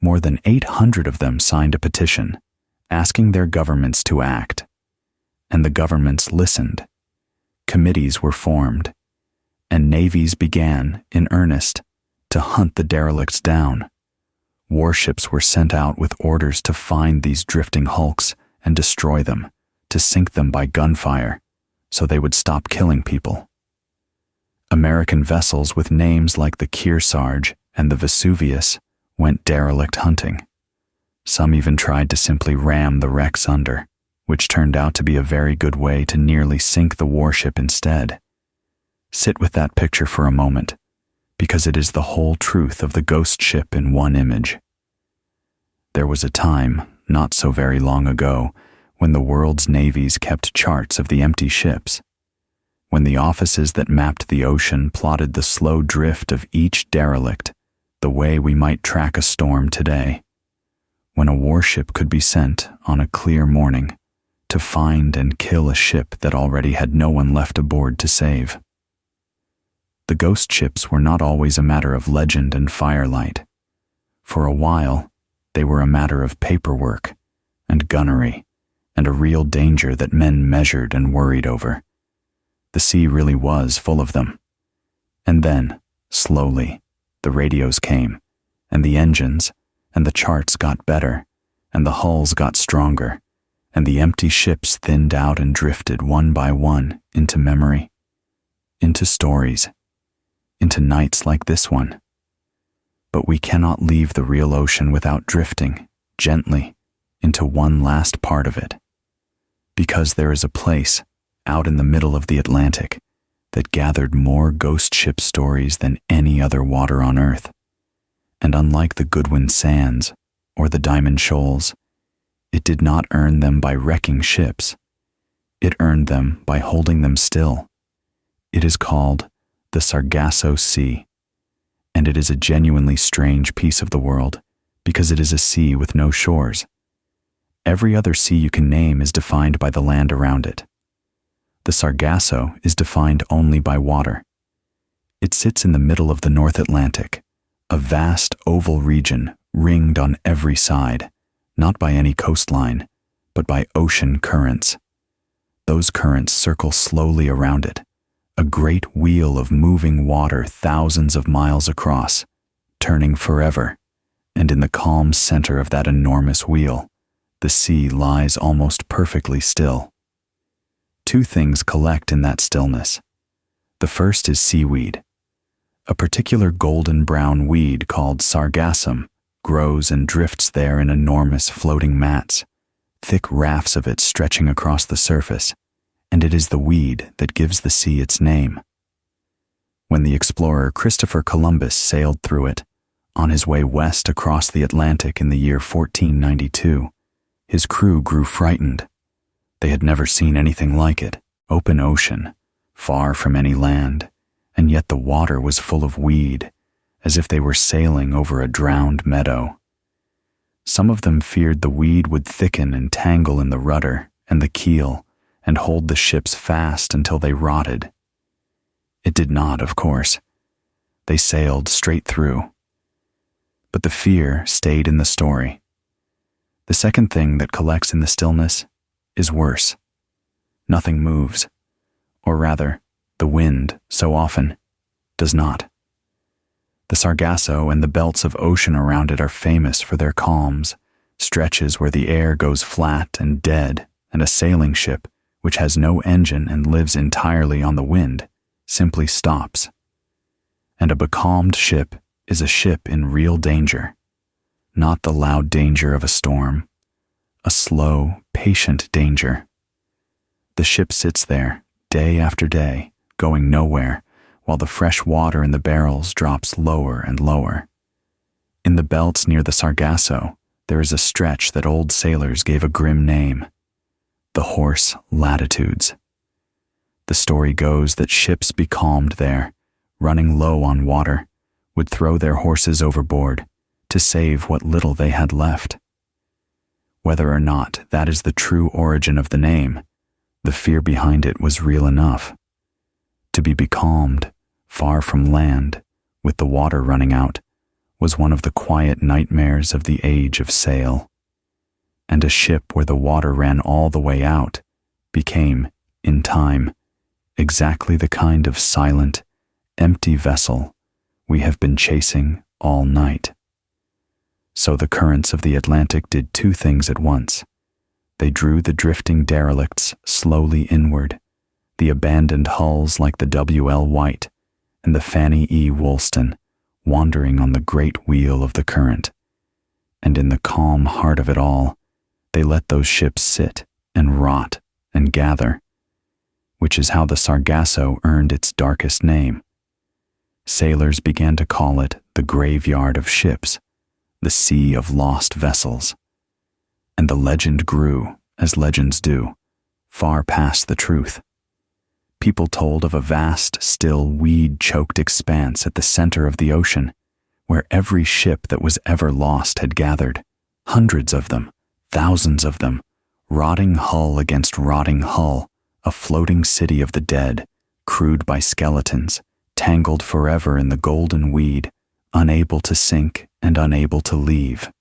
More than 800 of them signed a petition, asking their governments to act. and the governments listened. Committees were formed, and navies began, in earnest, to hunt the derelicts down. Warships were sent out with orders to find these drifting hulks and destroy them, to sink them by gunfire, so they would stop killing people. American vessels with names like the Kearsarge and the Vesuvius went derelict hunting. Some even tried to simply ram the wrecks under, which turned out to be a very good way to nearly sink the warship instead. Sit with that picture for a moment, because it is the whole truth of the ghost ship in one image. There was a time, not so very long ago, when the world's navies kept charts of the empty ships, when the offices that mapped the ocean plotted the slow drift of each derelict, the way we might track a storm today, when a warship could be sent on a clear morning to find and kill a ship that already had no one left aboard to save. The ghost ships were not always a matter of legend and firelight. For a while, they were a matter of paperwork and gunnery and a real danger that men measured and worried over. The sea really was full of them. And then, slowly, the radios came, and the engines, and the charts got better, and the hulls got stronger, and the empty ships thinned out and drifted one by one into memory, into stories, into nights like this one. But we cannot leave the real ocean without drifting, gently, into one last part of it. Because there is a place, out in the middle of the Atlantic, that gathered more ghost ship stories than any other water on Earth. And unlike the Goodwin Sands or the Diamond Shoals, it did not earn them by wrecking ships. It earned them by holding them still. It is called the Sargasso Sea, and it is a genuinely strange piece of the world because it is a sea with no shores. Every other sea you can name is defined by the land around it. The Sargasso is defined only by water. It sits in the middle of the North Atlantic, a vast oval region ringed on every side, not by any coastline, but by ocean currents. Those currents circle slowly around it, a great wheel of moving water thousands of miles across, turning forever, and in the calm center of that enormous wheel, the sea lies almost perfectly still. Two things collect in that stillness. The first is seaweed. A particular golden brown weed called sargassum grows and drifts there in enormous floating mats, thick rafts of it stretching across the surface, and it is the weed that gives the sea its name. When the explorer Christopher Columbus sailed through it, on his way west across the Atlantic in the year 1492, his crew grew frightened. They had never seen anything like it, open ocean, far from any land, and yet the water was full of weed, as if they were sailing over a drowned meadow. Some of them feared the weed would thicken and tangle in the rudder and the keel and hold the ships fast until they rotted. It did not, of course. They sailed straight through. But the fear stayed in the story. The second thing that collects in the stillness is worse. Nothing moves, or rather, the wind, so often, does not. The Sargasso and the belts of ocean around it are famous for their calms, stretches where the air goes flat and dead, and a sailing ship, which has no engine and lives entirely on the wind, simply stops. And a becalmed ship is a ship in real danger, not the loud danger of a storm, a slow, patient danger. The ship sits there, day after day, going nowhere, while the fresh water in the barrels drops lower and lower. In the belts near the Sargasso, there is a stretch that old sailors gave a grim name: the Horse Latitudes. The story goes that ships becalmed there, running low on water, would throw their horses overboard to save what little they had left. Whether or not that is the true origin of the name, the fear behind it was real enough. To be becalmed, far from land, with the water running out, was one of the quiet nightmares of the age of sail. And a ship where the water ran all the way out became, in time, exactly the kind of silent, empty vessel we have been chasing all night. So the currents of the Atlantic did two things at once. They drew the drifting derelicts slowly inward, the abandoned hulls like the W.L. White and the Fanny E. Woolston wandering on the great wheel of the current. And in the calm heart of it all, they let those ships sit and rot and gather, which is how the Sargasso earned its darkest name. Sailors began to call it the graveyard of ships, the sea of lost vessels. And the legend grew, as legends do, far past the truth. People told of a vast, still, weed-choked expanse at the center of the ocean, where every ship that was ever lost had gathered, hundreds of them, thousands of them, rotting hull against rotting hull, a floating city of the dead, crewed by skeletons, tangled forever in the golden weed, unable to sink and unable to leave.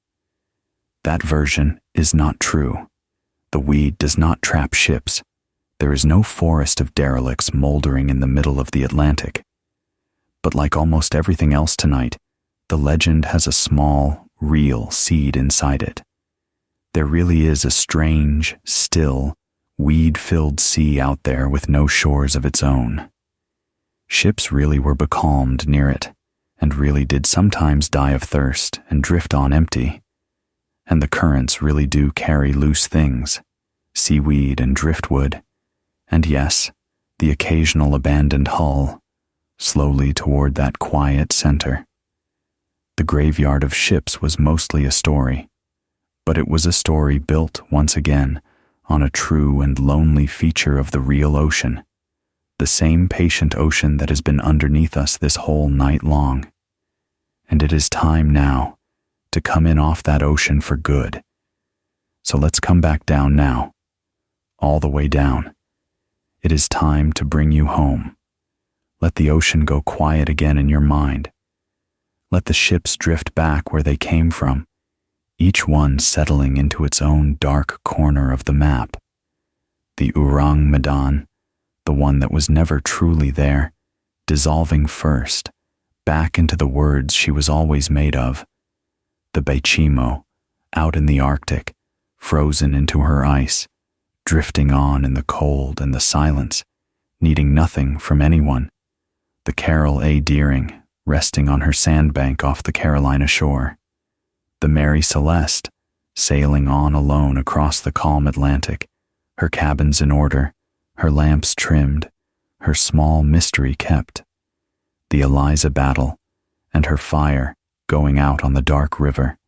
That version is not true. The weed does not trap ships. There is no forest of derelicts moldering in the middle of the Atlantic. But like almost everything else tonight, the legend has a small, real seed inside it. There really is a strange, still, weed-filled sea out there with no shores of its own. Ships really were becalmed near it, and really did sometimes die of thirst and drift on empty. And the currents really do carry loose things, seaweed and driftwood, and yes, the occasional abandoned hull, slowly toward that quiet center. The graveyard of ships was mostly a story, but it was a story built, once again, on a true and lonely feature of the real ocean, the same patient ocean that has been underneath us this whole night long. And it is time now to come in off that ocean for good. So let's come back down now, all the way down. It is time to bring you home. Let the ocean go quiet again in your mind. Let the ships drift back where they came from, each one settling into its own dark corner of the map. The Orang Medan, the one that was never truly there, dissolving first, back into the words she was always made of. The Baychimo, out in the Arctic, frozen into her ice, drifting on in the cold and the silence, needing nothing from anyone. The Carroll A. Deering, resting on her sandbank off the Carolina shore. The Mary Celeste, sailing on alone across the calm Atlantic, her cabins in order, her lamps trimmed, her small mystery kept. The Eliza Battle, and her fire going out on the dark river.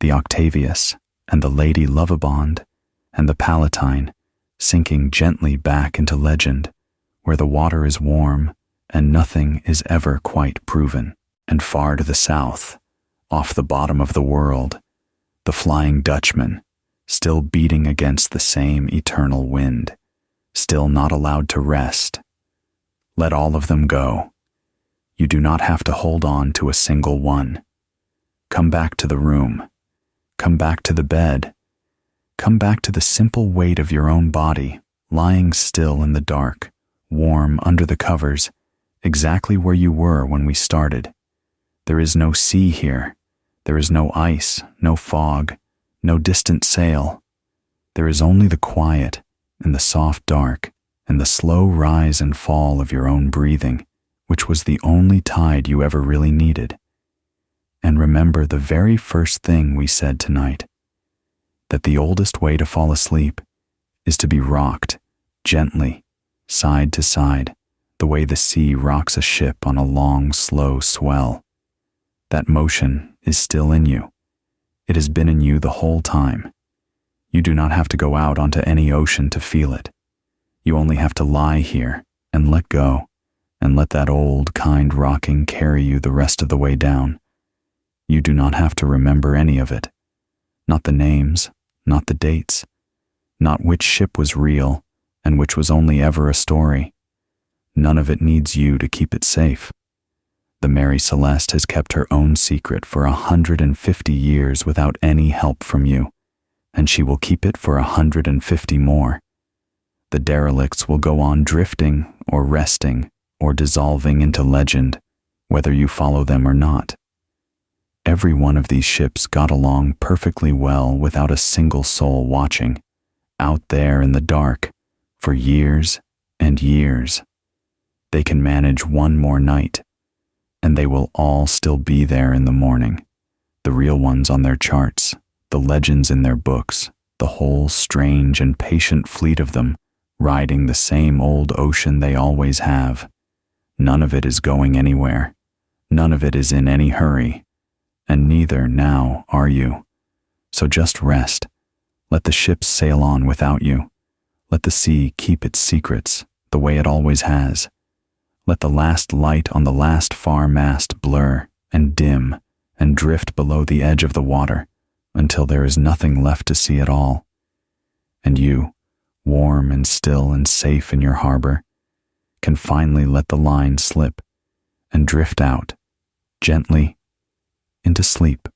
The Octavius, and the Lady Lovibond, and the Palatine, sinking gently back into legend, where the water is warm and nothing is ever quite proven. And far to the south, off the bottom of the world, the Flying Dutchman, still beating against the same eternal wind, still not allowed to rest. Let all of them go. You do not have to hold on to a single one. Come back to the room. Come back to the bed. Come back to the simple weight of your own body, lying still in the dark, warm under the covers, exactly where you were when we started. There is no sea here. There is no ice, no fog, no distant sail. There is only the quiet and the soft dark and the slow rise and fall of your own breathing, which was the only tide you ever really needed. And remember the very first thing we said tonight, that the oldest way to fall asleep is to be rocked gently, side to side, the way the sea rocks a ship on a long, slow swell. That motion is still in you. It has been in you the whole time. You do not have to go out onto any ocean to feel it. You only have to lie here and let go, and let that old, kind rocking carry you the rest of the way down. You do not have to remember any of it. Not the names, not the dates, not which ship was real and which was only ever a story. None of it needs you to keep it safe. The Mary Celeste has kept her own secret for 150 years without any help from you, and she will keep it for 150 more. The derelicts will go on drifting or resting or dissolving into legend, whether you follow them or not. Every one of these ships got along perfectly well without a single soul watching, out there in the dark, for years and years. They can manage one more night, and they will all still be there in the morning, the real ones on their charts, the legends in their books, the whole strange and patient fleet of them, riding the same old ocean they always have. None of it is going anywhere. None of it is in any hurry. And neither now are you. So just rest. Let the ships sail on without you. Let the sea keep its secrets, the way it always has. Let the last light on the last far mast blur and dim and drift below the edge of the water until there is nothing left to see at all. And you, warm and still and safe in your harbor, can finally let the line slip and drift out, gently, into sleep.